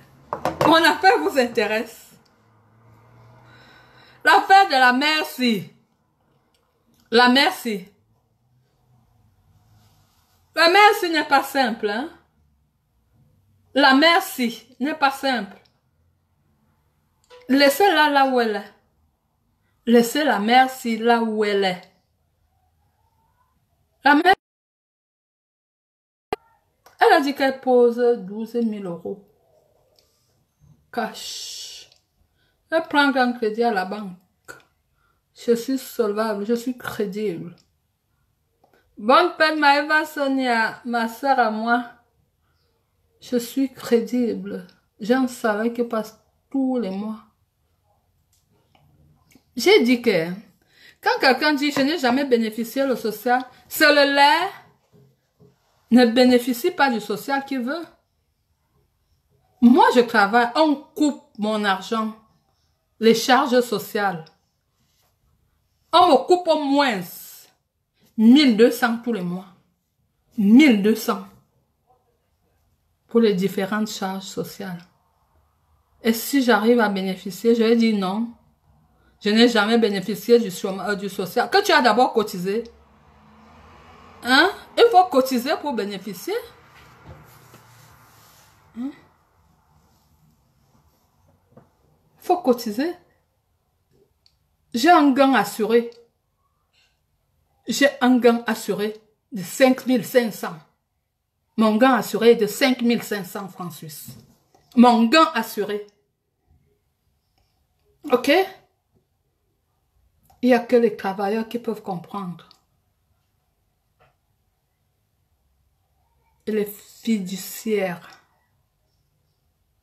Mon affaire vous intéresse? L'affaire de la merci. La merci. La merci n'est pas simple, hein? La merci n'est pas simple. Laissez-la là où elle est. Laissez la merci là où elle est. La mère, elle a dit qu'elle pose 12 000 € cash. Elle prend un crédit à la banque. Je suis solvable, je suis crédible. Bonne fête, Maëva Sonia, ma soeur à moi. Je suis crédible. J'ai un salaire qui passe tous les mois. J'ai dit que quand quelqu'un dit je n'ai jamais bénéficié du social, celui-là ne bénéficie pas du social qu'il veut. Moi, je travaille, on coupe mon argent, les charges sociales. On me coupe au moins 1200 tous les mois. 1200 pour les différentes charges sociales. Et si j'arrive à bénéficier, je vais dire non. Je n'ai jamais bénéficié du social. Que tu as d'abord cotisé. Hein? Il faut cotiser pour bénéficier. Hein? Il faut cotiser. J'ai un gain assuré. J'ai un gain assuré de 5500. Mon gain assuré est de 5500 francs suisses. Mon gain assuré. Ok? Il n'y a que les travailleurs qui peuvent comprendre. Et les fiduciaires.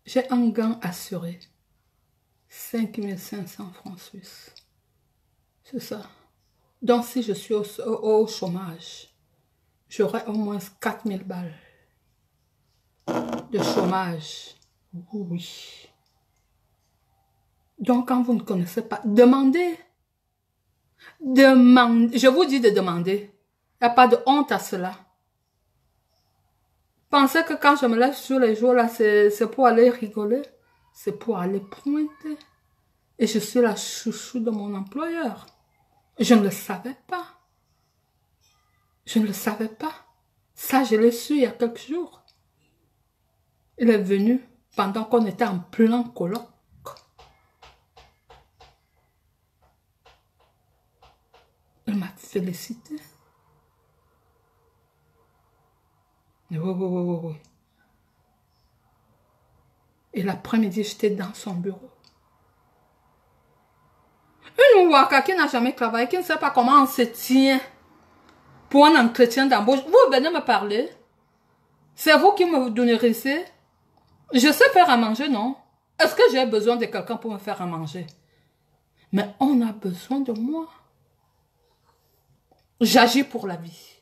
J'ai un gain assuré. 5500 francs suisses. C'est ça. Donc, si je suis au chômage, j'aurai au moins 4000 balles de chômage. Oui. Donc, quand vous ne connaissez pas, demandez. Demandez. Je vous dis de demander. Il n'y a pas de honte à cela. Pensez que quand je me lève sur les jours là, c'est pour aller rigoler. C'est pour aller pointer. Et je suis la chouchou de mon employeur. Je ne le savais pas. Je ne le savais pas. Ça, je l'ai su il y a quelques jours. Il est venu pendant qu'on était en plein colloque. Il m'a félicité. Oui. Et l'après-midi, j'étais dans son bureau. Une ouaka qui n'a jamais travaillé, qui ne sait pas comment on se tient pour un entretien d'embauche. Vous venez me parler. C'est vous qui me nourrissez. Je sais faire à manger, non? Est-ce que j'ai besoin de quelqu'un pour me faire à manger? Mais on a besoin de moi. J'agis pour la vie.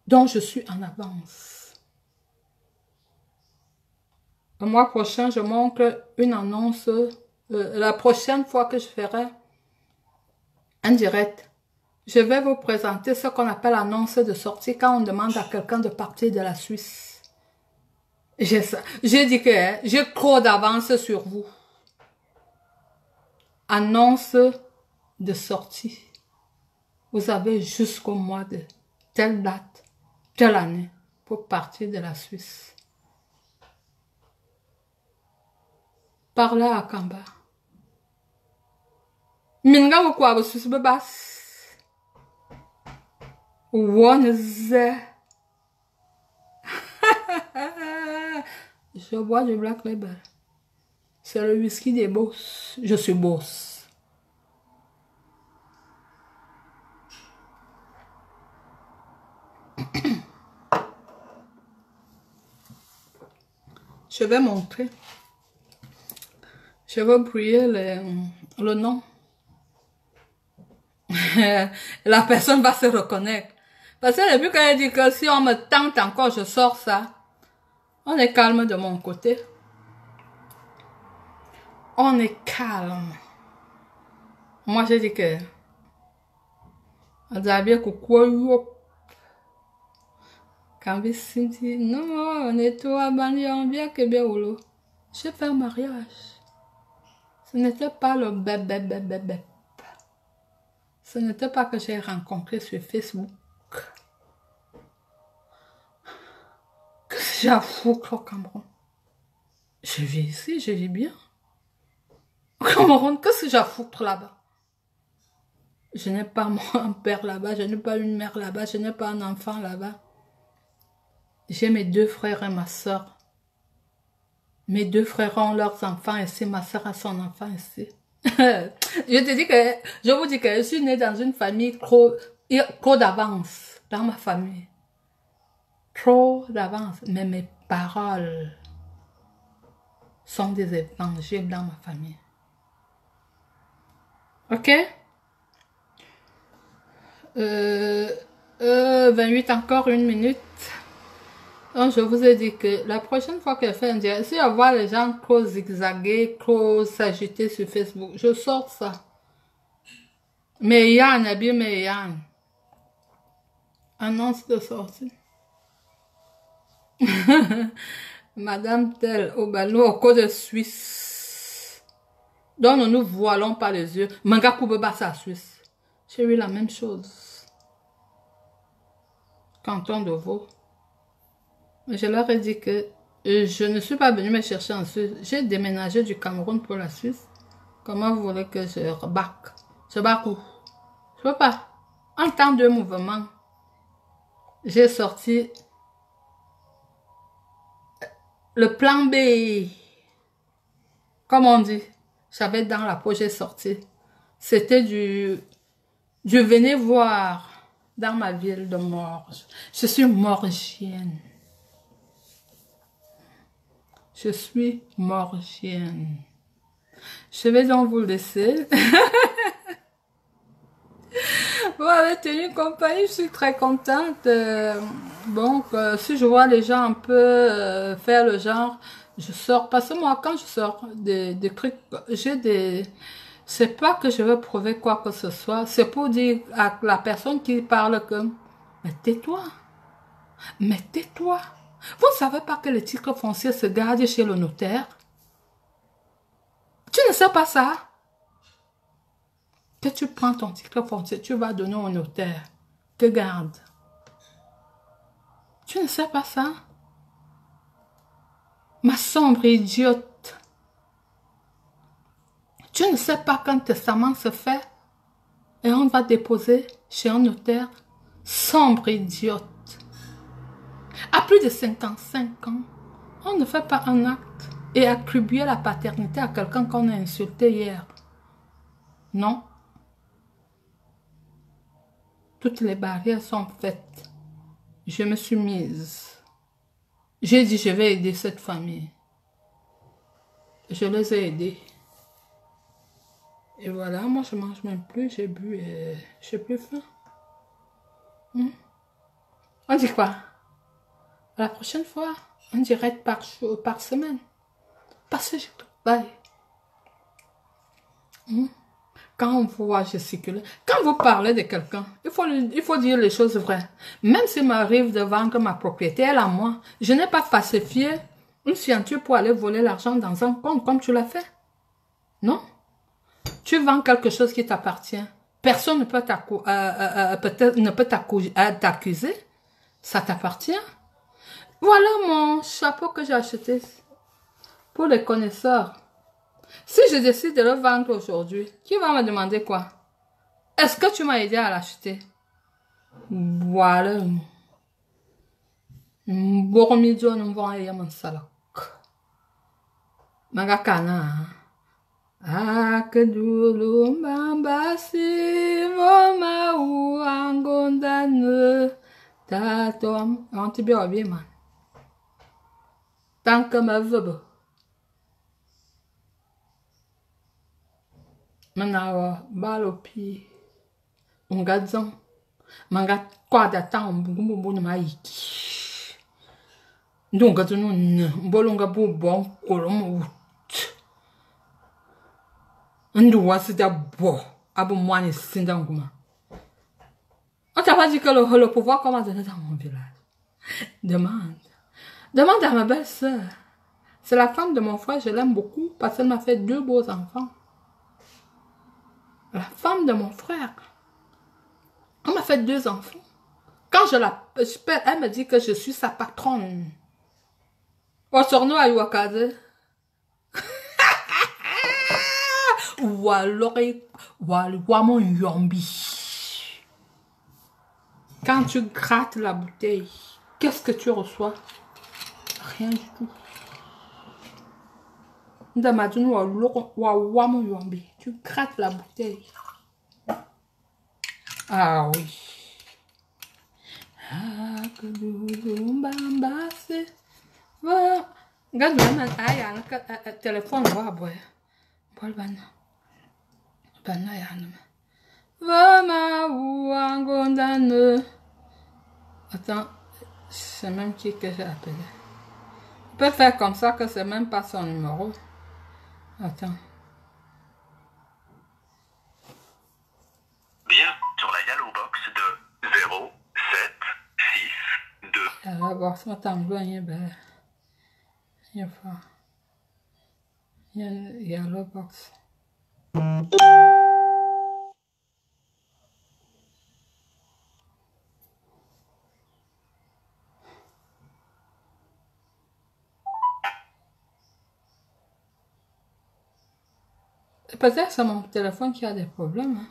Donc, je suis en avance. Le mois prochain, je montre une annonce. La prochaine fois que je ferai un direct, je vais vous présenter ce qu'on appelle annonce de sortie quand on demande à quelqu'un de partir de la Suisse. J'ai dit que j'ai trop d'avance sur vous. Annonce de sortie. Vous avez jusqu'au mois de telle date, telle année pour partir de la Suisse. Par là à Kamba. Minga ou quoi, vous Suisse bebas? Wonze. Je bois du Black Label. C'est le whisky des boss. Je suis boss. Je vais montrer. Je vais briller le nom. La personne va se reconnaître. Parce que depuis qu'elle dit que si on me tente encore, je sors ça. On est calme de mon côté. On est calme. Moi, j'ai dit que... Quand Vici dit, non, on est tout abandonné, on vient que bien au j'ai fait un mariage. Ce n'était pas le bébé. Ce n'était pas que j'ai rencontré sur Facebook. Que j'ai à foutre au Cameroun. Je vis ici, je vis bien. Au Cameroun, qu'est-ce que j'ai à foutre là-bas? Je n'ai pas un père là-bas, je n'ai pas une mère là-bas, je n'ai pas un enfant là-bas. J'ai mes 2 frères et ma soeur. Mes 2 frères ont leurs enfants ici, ma soeur a son enfant ici. Je vous dis que je suis née dans une famille trop d'avance dans ma famille. Trop d'avance. Mais mes paroles sont des évangiles dans ma famille. Ok? 28 encore 1 minute. Donc, je vous ai dit que la prochaine fois que je fais un direct, si je vois les gens trop zigzaguer, trop s'agiter sur Facebook, je sors ça. Mais Yann, annonce de sortie. Madame Telle, au ballon, au côté de Suisse. Donc, ne nous voilons pas les yeux. Manga Koubeba, c'est à Suisse. J'ai eu la même chose. Canton de Vaud. Je leur ai dit que je ne suis pas venue me chercher en Suisse. J'ai déménagé du Cameroun pour la Suisse. Comment vous voulez que je rebaque? Je bac où? Je peux pas. En temps de mouvement, j'ai sorti le plan B. Comme on dit. J'avais dans la poche, j'ai sorti. C'était du venez voir dans ma ville de Morges. Je suis morgienne. Je suis morgienne. Je vais donc vous laisser. Vous m'avez tenu compagnie, je suis très contente. Donc, si je vois les gens un peu faire le genre, je sors. Parce que moi, quand je sors des trucs, j'ai des... C'est pas que je veux prouver quoi que ce soit. C'est pour dire à la personne qui parle que, mais tais-toi. Mais tais-toi. Vous ne savez pas que le titre foncier se garde chez le notaire? Tu ne sais pas ça? Que tu prends ton titre foncier, tu vas donner au notaire. Que garde. Tu ne sais pas ça? Ma sombre idiote. Tu ne sais pas qu'un testament se fait et on va déposer chez un notaire? Sombre idiote. À plus de 55 ans, on ne fait pas un acte et attribuer la paternité à quelqu'un qu'on a insulté hier. Non. Toutes les barrières sont faites. Je me suis mise. J'ai dit, je vais aider cette famille. Je les ai aidés. Et voilà, moi je mange même plus, j'ai bu et j'ai plus faim. On dit quoi? La prochaine fois, on dirait par semaine. Parce que je travaille. Quand on voit gesticuler, quand vous parlez de quelqu'un, il faut dire les choses vraies. Même s'il m'arrive de vendre ma propriété, elle à moi, je n'ai pas falsifié une signature pour aller voler l'argent dans un compte comme tu l'as fait. Non. Tu vends quelque chose qui t'appartient. Personne ne peut t'accuser. Ça t'appartient. Voilà mon chapeau que j'ai acheté pour les connaisseurs. Si je décide de le vendre aujourd'hui, qui va me demander quoi? Est-ce que tu m'as aidé à l'acheter? Voilà. Bormidio nous vont aller à mon salon. Magakana. Akadulu mbambasi voma u angondane. Tatom. Antibiobi man. Tant que ma veuve. Manawa balopi ungadzon manga kwada ta mbumbu na maiki ndonga tunu mbolonga bubon kolomo ndu wasida bo abu mwani sinda nguma. On t'a pas dit que le pouvoir comment donner dans mon village? Demande à ma belle-sœur. C'est la femme de mon frère, je l'aime beaucoup parce qu'elle m'a fait 2 beaux enfants. La femme de mon frère. On m'a fait 2 enfants. Quand elle me dit que je suis sa patronne. Osorno ayuakaze. Ou alors, mon yombi. Quand tu grattes la bouteille, qu'est-ce que tu reçois? Rien du tout. Tu grattes la bouteille. Ah oui. Téléphone, attends, c'est même qui que j'ai appelé. On peut faire comme ça que c'est même pas son numéro. Attends. Bien sur la Yellow Box de 0762. Alors, voir ça t'envoie, ben. Il y a Yellow Box. Peut-être que c'est mon téléphone qui a des problèmes. Hein.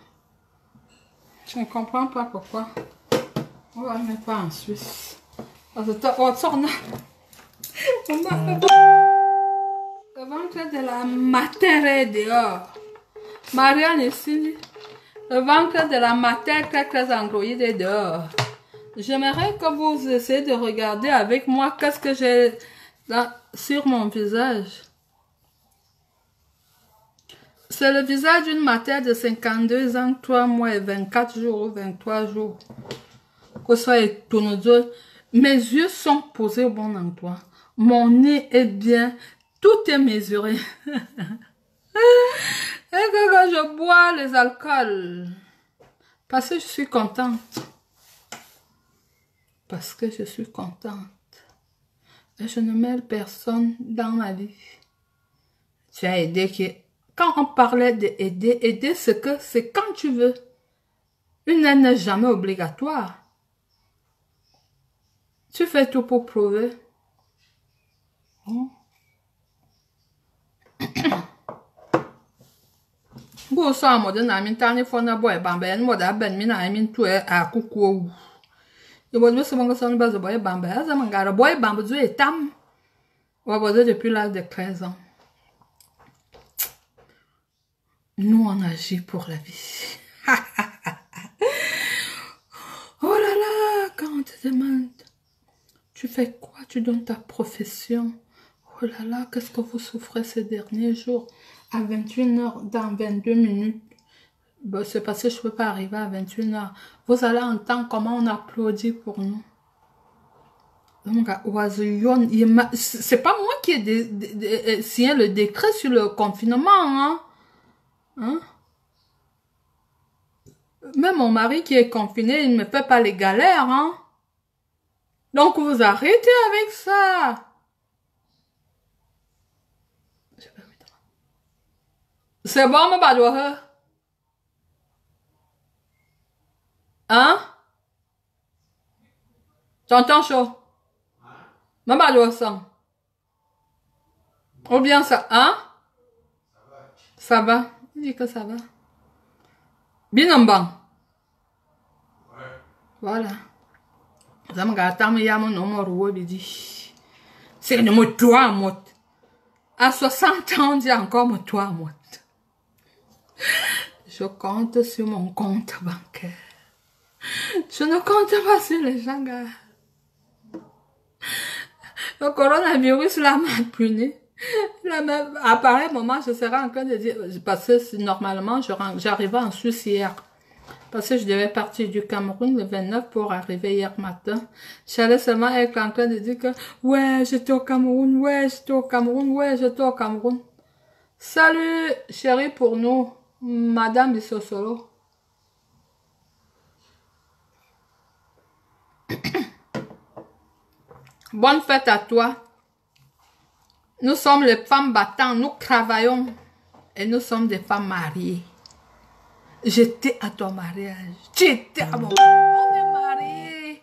Je ne comprends pas pourquoi. On va le mettre pas en Suisse. Le ventre de la matière est dehors. Marianne ici. Le ventre de la matière très androïde est dehors. J'aimerais que vous essayez de regarder avec moi qu'est-ce que j'ai là sur mon visage. C'est le visage d'une matière de 52 ans, 3 mois et 24 jours ou 23 jours. Que ce soit étonné. Mes yeux sont posés au bon endroit. Mon nez est bien. Tout est mesuré. Et que quand je bois les alcools, parce que je suis contente. Parce que je suis contente. Et je ne mêle personne dans ma vie. Tu as aidé qui... Quand on parlait d'aider, aider c'est que c'est quand tu veux. Une aide n'est jamais obligatoire. Tu fais tout pour prouver. Go so mo de na mi tani fo na boy bamba en mo da ben mi na mi tu a kuku. Yo bo so mo so ba zo boy bamba. Aza mangara boy bamba zo etam. Wa bo depuis l'âge de 13 ans. Nous, on agit pour la vie. Oh là là, quand on te demande, tu fais quoi? Tu donnes ta profession. Oh là là, qu'est-ce que vous souffrez ces derniers jours? À 21h, dans 22 minutes. Bon, c'est parce que je ne peux pas arriver à 21h. Vous allez entendre comment on applaudit pour nous. C'est pas moi qui ai signé le décret sur le confinement, hein? Hein? Même mon mari qui est confiné, il ne me fait pas les galères, hein? Donc vous arrêtez avec ça. C'est bon, ma badoie? Hein? T'entends chaud? Ma badoie ça. Ou bien ça, hein? Ça va. Il dit que ça va. Bien en bas. Voilà. Zam gata me yam no mo ruo bidi. C'est ne mo toi mot. À 60 ans, on dit encore mo toi mot. Je compte sur mon compte bancaire. Je ne compte pas sur les gens, gars. Le coronavirus là m'a puni. À pareil moment, je serai en train de dire, parce que normalement, j'arrivais en Suisse hier. Parce que je devais partir du Cameroun le 29 pour arriver hier matin. J'allais seulement être en train de dire que, ouais, j'étais au Cameroun, ouais, j'étais au Cameroun, ouais, j'étais au Cameroun. Salut, chérie, pour nous, Madame Bissosolo. Bonne fête à toi. Nous sommes les femmes battantes, nous travaillons et nous sommes des femmes mariées. J'étais à ton mariage, j'étais à mon mariage, on est mariés.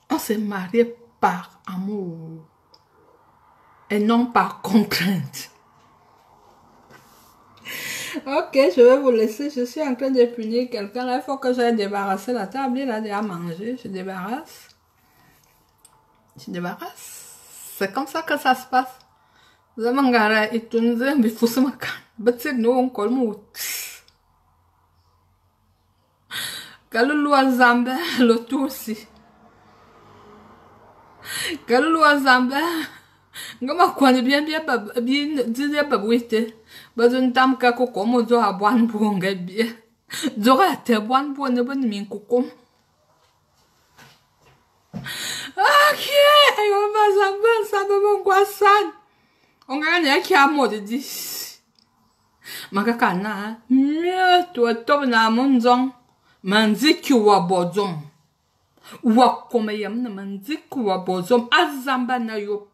On s'est mariés par amour et non par contrainte. Ok, je vais vous laisser, je suis en train de punir quelqu'un. Là, il faut que j'aille débarrasser la table, il a déjà mangé, je débarrasse. Je débarrasse. C'est comme ça que ça se passe. Zamangara et tunze mais faut se makan. Batsig no on kolmo. Kalulu azambe lo tusi. Kalulu azambe. Ngama kwani bien dire babwite. Bazun tam ka ko komo zo abwan bonga bien. Zora te bwan bo ne bon min kokom. Ok, on va ça va mon guassan. On gagne un qui a mot de 10. Makakana, mieux toi top na monzon. Manziki wa bozom. Wa komeyam na manziki wa bozom. Azamba na yo.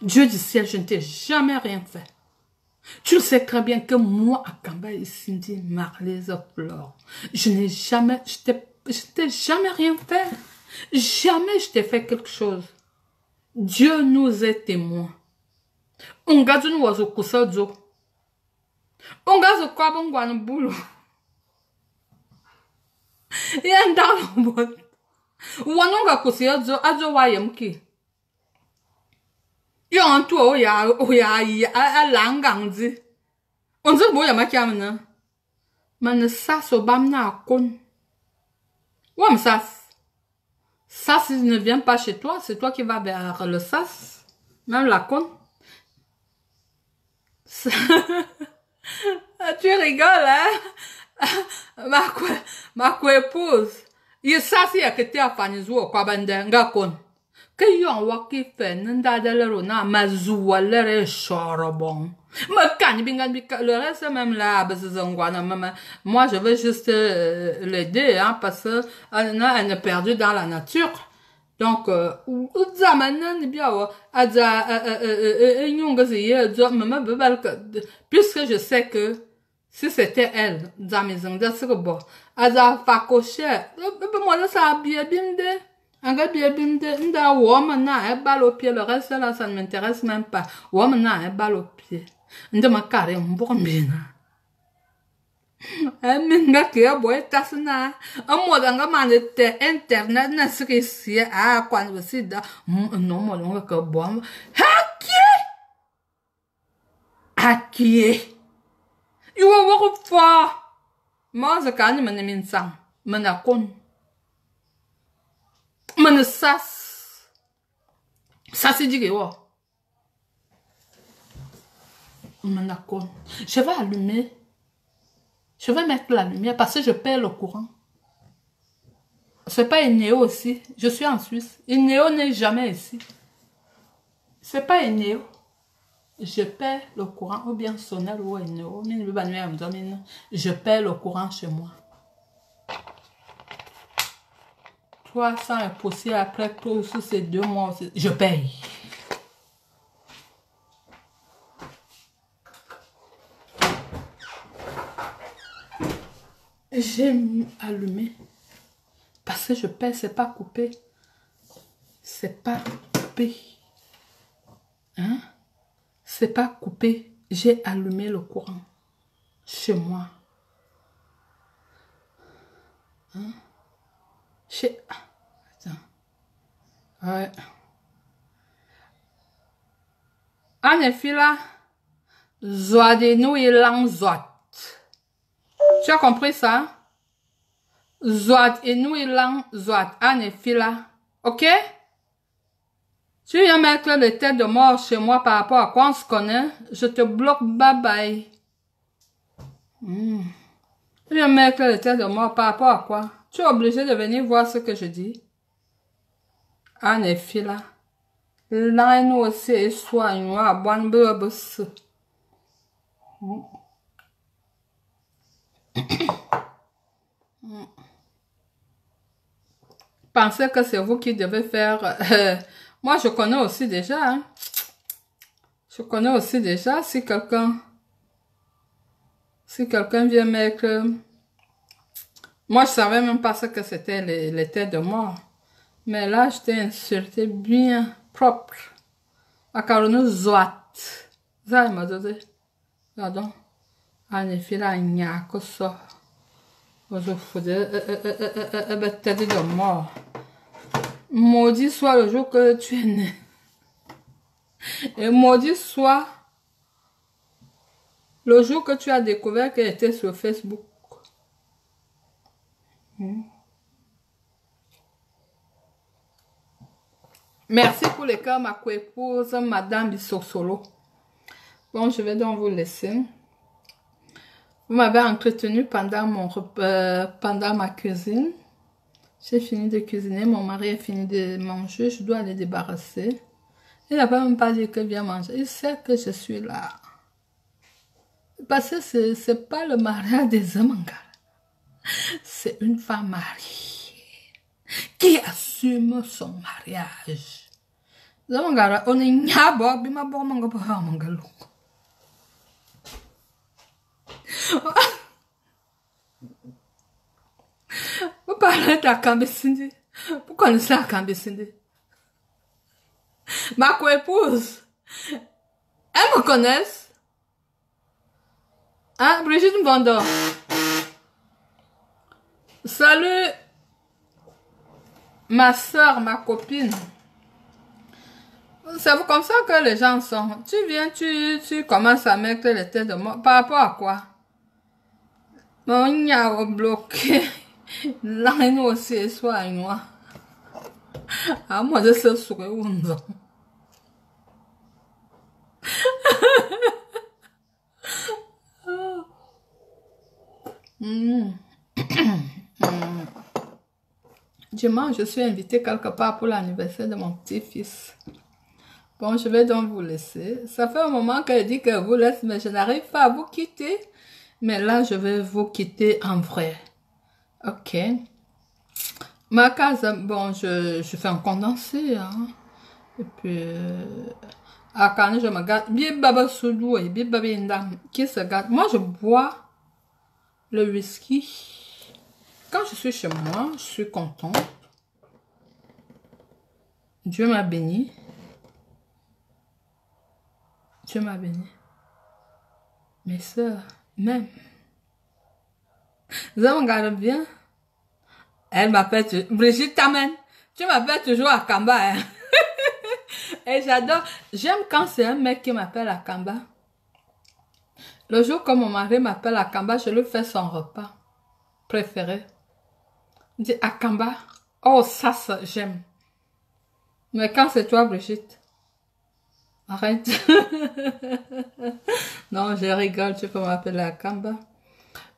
Dieu du ciel, je ne t'ai jamais rien fait. Tu le sais très bien que moi, à Kamba et Cindy, Marlèse Flore, je t'ai jamais rien fait. Jamais je t'ai fait quelque chose. Dieu nous est témoin. On garde nous au kusazo. On garde quoi bon guan boulot. Et un dans le monde. Ou on ga kusazo azo wayemki. Yo en toi ya a langangzi. On se boya makiamna. Man sa so bamna kon. Ou sas. Ça, s'il ne vient pas chez toi, c'est toi qui vas vers le sas. Même la conne. Tu rigoles, hein? Ma co-épouse. Il ça, c'est que tu as fait nous quoi, bandenga con. Que yon waki fait, n'da de l'erona, ma zoua l'ere chorobon. Me cagne bingan le reste même là, moi je veux juste l'aider, hein, parce que elle est perdue dans la nature. Donc, puisque je sais que si c'était elle, un balle au pied, le reste là, ça ne m'intéresse même pas. Un balle au pied. Ndema carré, minga kia boy tasna amodanga manete internet na sikisi a quando se dá não molonga que bom aqui eu vou fa mas a carne man min sang manakon man sas sasi digewo manakon je vais allumer. Je vais mettre la lumière parce que je perds le courant. C'est pas Inéo aussi. Je suis en Suisse. Inéo n'est jamais ici. C'est pas Inéo. Je perds le courant ou bien Sonel ou Inéo. Je perds le courant chez moi. 300 est possible après tous ces 2 mois. Je paye. J'ai allumé parce que je paie, c'est pas coupé. C'est pas coupé. Hein? C'est pas coupé. J'ai allumé le courant chez moi. Hein? Attends. Ouais. En effet, là, Zoadeno et Langzot. Tu as compris ça? Zoat et nous et lang, zoat, an et fila. Ok? Tu viens mettre les têtes de mort chez moi par rapport à quoi on se connaît? Je te bloque, bye bye. Tu viens mettre les têtes de mort par rapport à quoi? Tu es obligé de venir voir ce que je dis. An et fila. Là, nous aussi, soignons à bonne brebis. Pensez que c'est vous qui devez faire. Moi, je connais aussi déjà. Hein. Je connais aussi déjà. Si quelqu'un vient mettre. Moi, je savais même pas ce que c'était les têtes de mort. Mais là, je t'ai insulté bien propre. À Caroline Zoat. Ça, il m'a dit. Pardon. En effet, là, il n'y a que ça. Je faisais tête de mort. Maudit soit le jour que tu es né. Et maudit soit le jour que tu as découvert qu'elle était sur Facebook. Merci pour les cœurs, ma co-épouse, Madame Bissosolo. Bon, je vais donc vous laisser. Vous m'avez entretenu pendant ma cuisine. J'ai fini de cuisiner, mon mari a fini de manger, je dois aller débarrasser. Il n'a pas même pas dit que viens manger. Il sait que je suis là. Parce que c'est pas le mariage des hommes. C'est une femme mariée qui assume son mariage. Zamangara, on est nyabo, bima bo manga mangalo. Vous parlez de la Kambesindi. Vous connaissez la Kambesindi? Ma co-épouse, elles me connaissent. Hein, Brigitte Mbando. Salut, ma soeur, ma copine. C'est comme ça que les gens sont. Tu viens, tu commences à mettre les têtes de mort. Par rapport à quoi? Mon y'a bloqué. Là, nous aussi, soit moi. À moi de se sourire. Hmm. Dimanche, je suis invitée quelque part pour l'anniversaire de mon petit-fils. Bon, je vais donc vous laisser. Ça fait un moment que je dis que je vous laisse, mais je n'arrive pas à vous quitter. Mais là, je vais vous quitter en vrai. Ok. Ma case, bon, je fais un condensé. Hein. Et puis, à quand je me garde. Bien baba soudou et bien baba indam. Qui se garde. Moi, je bois le whisky. Quand je suis chez moi, je suis contente. Dieu m'a béni. Dieu m'a béni. Mes soeurs, même. Vous me regardez bien. Elle m'appelle toujours. Brigitte Tamen. Tu m'appelles toujours à Kamba. Hein? Et j'adore. J'aime quand c'est un mec qui m'appelle à Kamba. Le jour que mon mari m'appelle à Kamba, je lui fais son repas préféré. Il dit à Kamba. Oh, ça j'aime. Mais quand c'est toi, Brigitte, arrête. Non, je rigole, tu peux m'appeler à Kamba.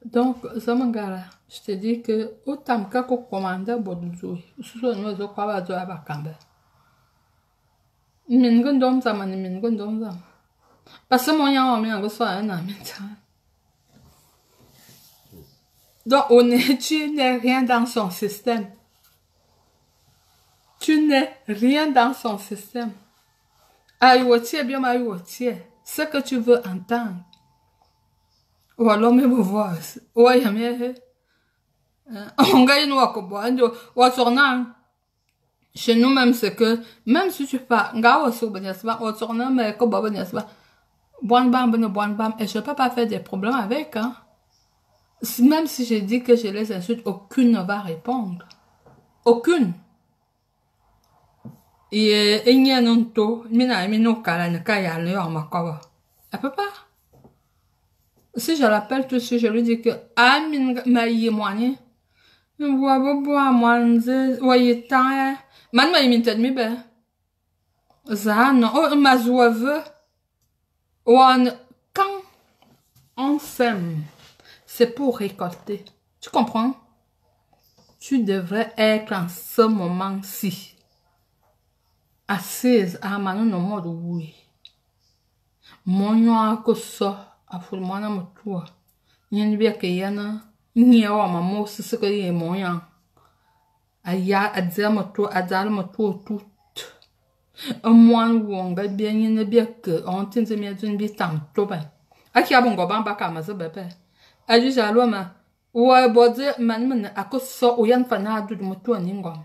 Donc, Zamangara, je te dis que autant que je commande Bodouzou, ce soit nous autres quoi va dire à Kamba. Mingon zaman, mingon zaman. Parce que mon yan on me soit un ami. Donc, tu n'es rien dans son système. Tu n'es rien dans son système. Aïwotier, bien aïwotier. Ce que tu veux entendre. Ou alors me voir. Ouais, yamé. On gagne nous à quoi. Ou tournant. Chez nous même c'est que même si tu pars, nga ou sur benyasba, ou tournant mais que baba benyasba. Bon bam et je peux pas faire des problèmes avec hein. Même si je dis que je les insulte, aucune ne va répondre. Aucune. Et il y a un taux, mina mino kala ne kaya le en makawa. Elle peut pas. Si je l'appelle tout de suite, je lui dis que ah min ma y moine. Wa bobo moanze wa yeta. Man ma yimin tête mi be. Ça non, oh ma zouave. Quand on sème, c'est pour récolter. Tu comprends? Tu devrais être en ce moment-ci. Assise à manon no mode oui. Mon a que ça, a fulmana motua. Yen bien que yana, ni a ma mot ce que y est moyen. Aya a dire moto, a dire moto tout. Un moine ou on va bien yen bien que on tient de mieux d'une bitam toba. A qui a bon goban baka ma ze bebe. A du jalo ma. Ou bode man a que ça ou yan fana du moto ningom.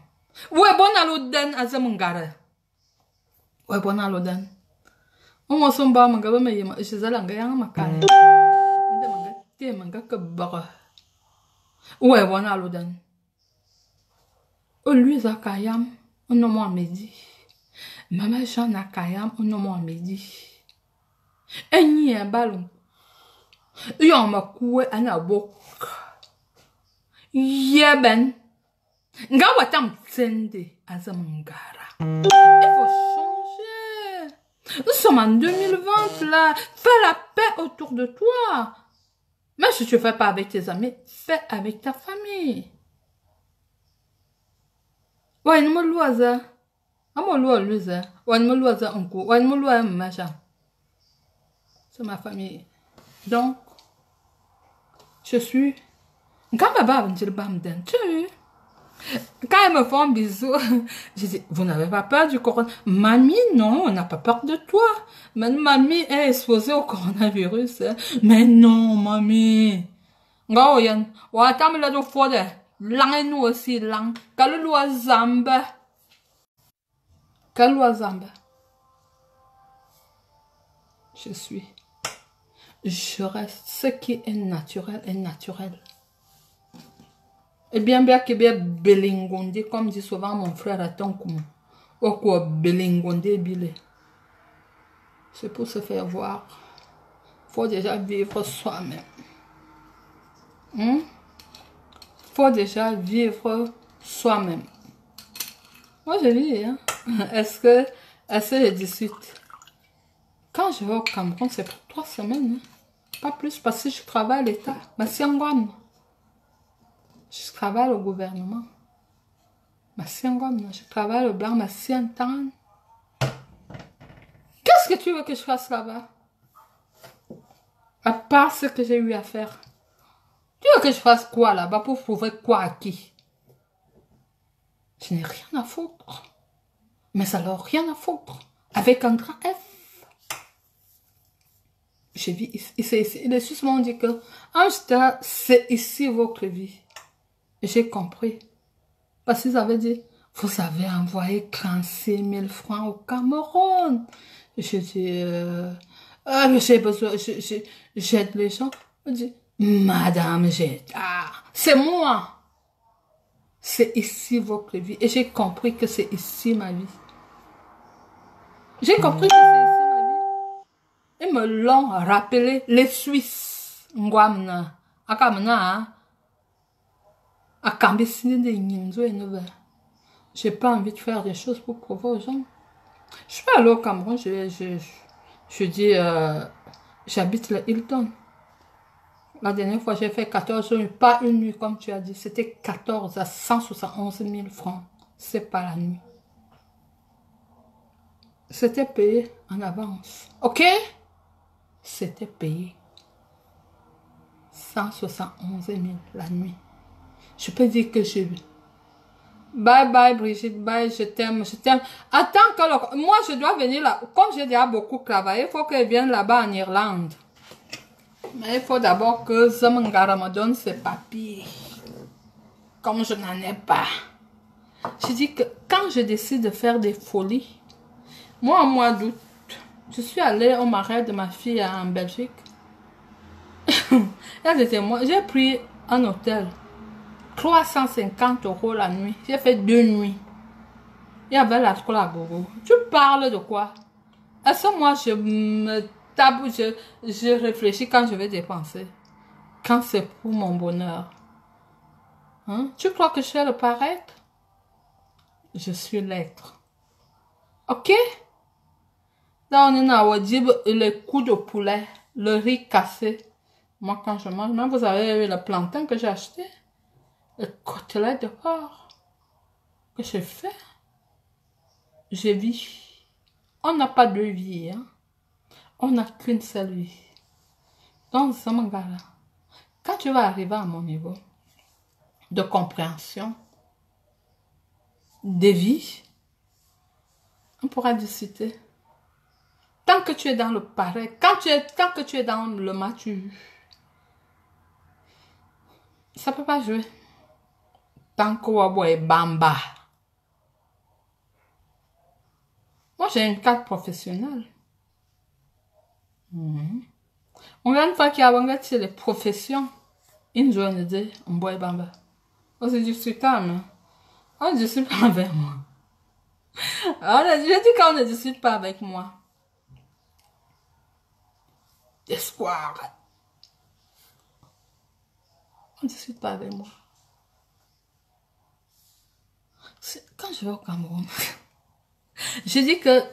Ou bon à l'oden à zemungara. Ouais, bon à l'odan. On va s'en bas, manga, mais je suis allé en gagnant ma canne. Je manga que barre. Ouais, bon à l'odan. Lui, Zakayam, on ne m'a midi. Maman Jean Akayam, on ne m'a midi. Et n'y a un ballon. Yon m'a coué à la boucle. Yeben. Ngawatam tsende azamangara. Il faut changer. Nous sommes en 2020 là. Fais la paix autour de toi. Mais si tu ne fais pas avec tes amis, fais avec ta famille. Ouais, nous me loisa. Amo loa loisa. Ouais, nous me loisa onko. Ouais, nous me loa machin. C'est ma famille. Donc, je suis. Quand ma barbe me dit le bam d'un tu. Quand elle me fait un bisou, je dis, vous n'avez pas peur du coronavirus? Mamie, non, on n'a pas peur de toi. Mais mamie est exposée au coronavirus. Mais non, mamie. Nga yan, wa tam la do fode. Lang nous aussi lang. Kalua zamba. Kalua zamba. Je suis. Je reste. Ce qui est naturel est naturel. Et bien que bien belingonde, comme dit souvent mon frère à ton coup. Ou quoi belingonde bilé. C'est pour se faire voir. Faut déjà vivre soi-même. Faut déjà vivre soi-même. Moi je dis, hein. Est-ce que je discute? Quand je vais au Cameroun, c'est pour 3 semaines. Hein. Pas plus parce que je travaille à l'État. Mais c'est un gomme. Je travaille au gouvernement. Je travaille au blanc, ma sientane. Qu'est-ce que tu veux que je fasse là-bas? À part ce que j'ai eu à faire. Tu veux que je fasse quoi là-bas pour prouver quoi à qui? Je n'ai rien à foutre. Mais alors, rien à foutre. Avec un grand F. J'ai vu ici. Les Suisses m'ont dit que Amsterdam, c'est ici votre vie. Et j'ai compris. Parce qu'ils avaient dit, vous avez envoyé 36 000 francs au Cameroun. J'ai dit, j'ai besoin, j'aide les gens. Je dis, madame, c'est moi. C'est ici votre vie. Et j'ai compris que c'est ici ma vie. J'ai compris que c'est ici ma vie. Ils me l'ont rappelé, les Suisses. Ngwamna, akamna, akambisine de nyinzo et nouvelle. J'ai pas envie de faire des choses pour prouver aux gens. Je suis allée au Cameroun, je dis, j'habite le Hilton. La dernière fois, j'ai fait 14 jours, pas une nuit, comme tu as dit. C'était 14 à 171 000 francs. C'est pas la nuit. C'était payé en avance. OK? C'était payé. 171 000 la nuit. Je peux dire que je... Bye bye Brigitte, bye, je t'aime, je t'aime. Attends que moi je dois venir là. Comme j'ai déjà beaucoup travaillé, il faut que je vienne là-bas en Irlande. Mais il faut d'abord que Zamangara me donne ses papiers. Comme je n'en ai pas. Je dis que quand je décide de faire des folies, moi en mois d'août, je suis allée au mariage de ma fille en Belgique. Elle était moi. J'ai pris un hôtel. 350 € la nuit. J'ai fait 2 nuits. Il y avait la scola à gogo. Tu parles de quoi? Est-ce que moi je me tape, je réfléchis quand je vais dépenser? Quand c'est pour mon bonheur. Hein? Tu crois que je suis le paraître? Je suis l'être. Ok? Là on est dans Wadib, les coups de poulet, le riz cassé. Moi quand je mange, même vous avez vu le plantain que j'ai acheté? Le côtelet de porc que j'ai fait, je vis. On n'a pas deux vies, hein? On n'a qu'une seule vie. Donc, Zamangara, quand tu vas arriver à mon niveau de compréhension, de vie, on pourra discuter. Tant que tu es dans le pareil, tant que tu es dans le mature, ça ne peut pas jouer. Tant que Wabo est bamba. Moi, j'ai une carte professionnelle. On a une fois qu'il y a les professions. Une journée de on boit bamba. On se discute, mais on ne discute pas avec moi. Je dis qu'on ne discute pas avec moi. Espoir. On ne discute pas avec moi. Quand je vais au Cameroun, je dis que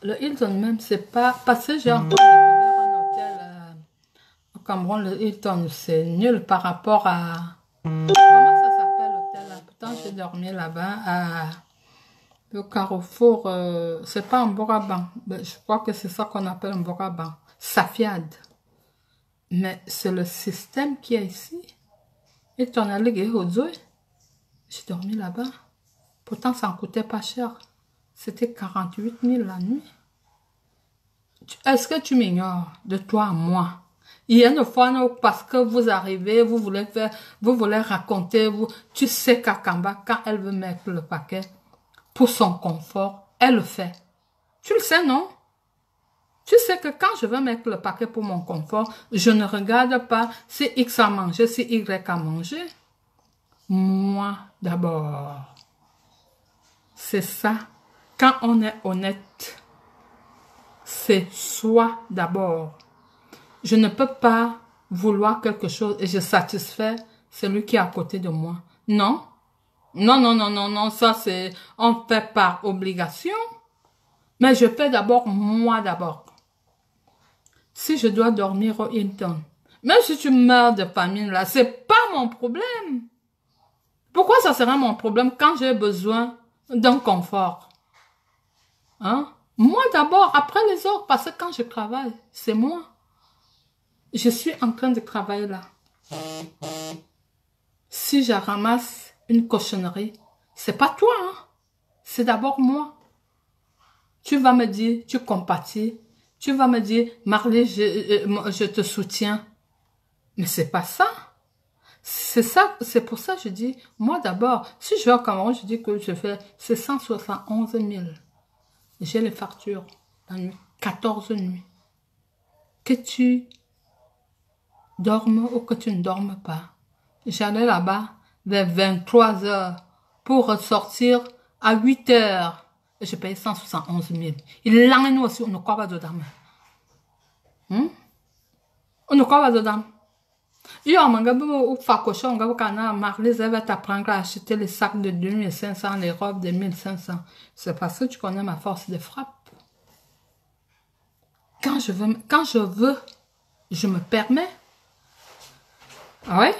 le Hilton même, c'est pas... Parce que j'ai encore découvert un hôtel au Cameroun, le Hilton, c'est nul par rapport à... Comment ça s'appelle l'hôtel là? Pourtant, j'ai dormi là-bas à... Le Carrefour, c'est pas un Boraban. Je crois que c'est ça qu'on appelle un Boraban. Safiad. Mais c'est le système qui est ici. Hilton à l'Égué-Hodzoué. J'ai dormi là-bas. Pourtant, ça ne coûtait pas cher. C'était 48 000 la nuit. Est-ce que tu m'ignores de toi à moi? Il y a une fois, parce que vous arrivez, vous voulez raconter, tu sais qu'Akamba, quand elle veut mettre le paquet pour son confort, elle le fait. Tu le sais, non? Tu sais que quand je veux mettre le paquet pour mon confort, je ne regarde pas si X a mangé, si Y a mangé. Moi, d'abord. C'est ça. Quand on est honnête, c'est soi d'abord. Je ne peux pas vouloir quelque chose et je satisfais celui qui est à côté de moi. Non. Non, ça c'est, on fait par obligation. Mais je fais d'abord moi d'abord. Si je dois dormir au Hilton, même si tu meurs de famine là, c'est pas mon problème. Pourquoi ça serait mon problème quand j'ai besoin d'un confort? Hein? Moi d'abord, après les autres, parce que quand je travaille, c'est moi. Je suis en train de travailler là. Si je ramasse une cochonnerie, c'est pas toi, hein? C'est d'abord moi. Tu vas me dire, tu compatis. Tu vas me dire, Marley, je te soutiens. Mais c'est pas ça. C'est ça, c'est pour ça que je dis, moi d'abord, si je vais au Cameroun, je dis que je fais, c'est 171 000. J'ai les factures la nuit, 14 nuits. Que tu dormes ou que tu ne dormes pas. J'allais là-bas vers 23 heures pour ressortir à 8 heures. Et je payais 171 000. Il l'a nous aussi, on ne croit pas dedans. On ne croit pas dedans. Yo, ou facochon, on va Marley, va t'apprendre à acheter les sacs de 2500, les robes de 1500. C'est parce que tu connais ma force de frappe. Quand je veux, je me permets. Ah ouais?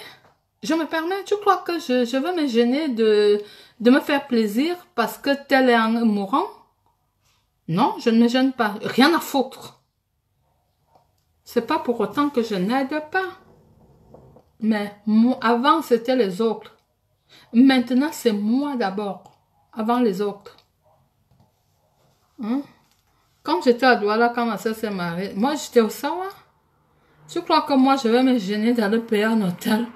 Je me permets. Tu crois que je veux me gêner de me faire plaisir parce que tel est un mourant? Non, je ne me gêne pas. Rien à foutre. C'est pas pour autant que je n'aide pas. Mais moi, avant, c'était les autres. Maintenant, c'est moi d'abord. Avant les autres. Hein? Quand j'étais à Douala, quand ma soeur s'est mariée, moi, j'étais au Sawa. Tu crois que moi, je vais me gêner d'aller payer un hôtel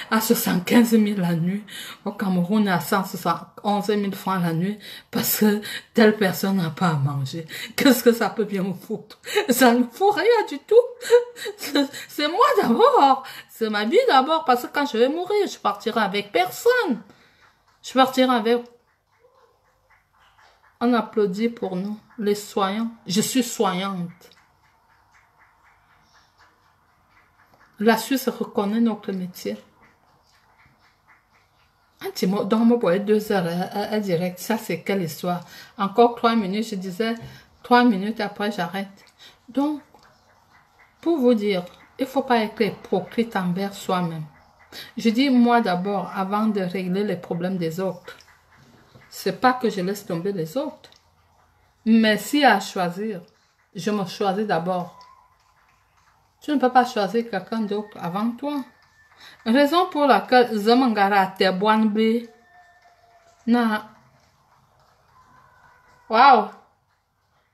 à 75 000 la nuit. Au Cameroun, à 171 000 francs la nuit parce que telle personne n'a pas à manger. Qu'est-ce que ça peut bien me foutre? Ça ne fout rien du tout. C'est moi d'abord. C'est ma vie d'abord parce que quand je vais mourir, je partirai avec personne. Je partirai avec... On applaudit pour nous, les soignants. Je suis soignante. La Suisse reconnaît notre métier. Un petit mot, donc moi, pour 2 heures à direct, ça c'est quelle histoire? Encore 3 minutes, je disais, 3 minutes après j'arrête. Donc, pour vous dire, il ne faut pas être hypocrite envers soi-même. Je dis moi d'abord, avant de régler les problèmes des autres. C'est pas que je laisse tomber les autres. Mais si à choisir, je me choisis d'abord. Tu ne peux pas choisir quelqu'un d'autre avant toi. Raison pour laquelle Zamangara te boinbe. Na. Waouh.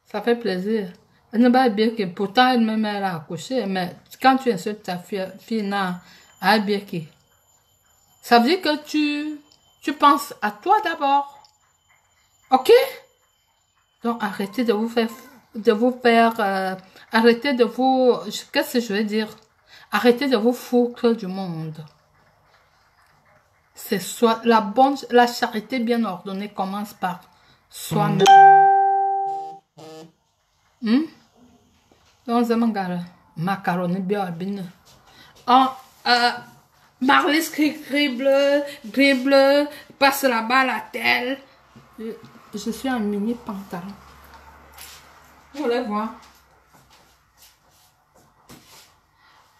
Ça fait plaisir. Elle ne va bien que pourtant elle-même elle a accouché. Mais quand tu insultes ta fille, na, elle bien que. Ça veut dire que tu penses à toi d'abord. Ok? Donc arrêtez de vous faire, arrêtez de vous, qu'est-ce que je veux dire? Arrêtez de vous foutre du monde. C'est soit la charité bien ordonnée commence par soi-même. Donc c'est mon gars, macaroni bien bien. Marley crible, passe la balle à tel. Je suis en mini pantalon. Vous voulez voir?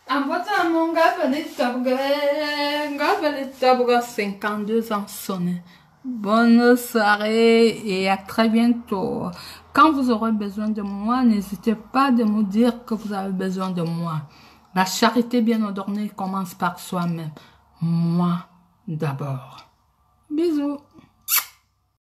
En voiture, mon gars, 52 ans sonné. Bonne soirée et à très bientôt. Quand vous aurez besoin de moi, n'hésitez pas de me dire que vous avez besoin de moi. La charité bien ordonnée commence par soi-même. Moi d'abord. Bisous.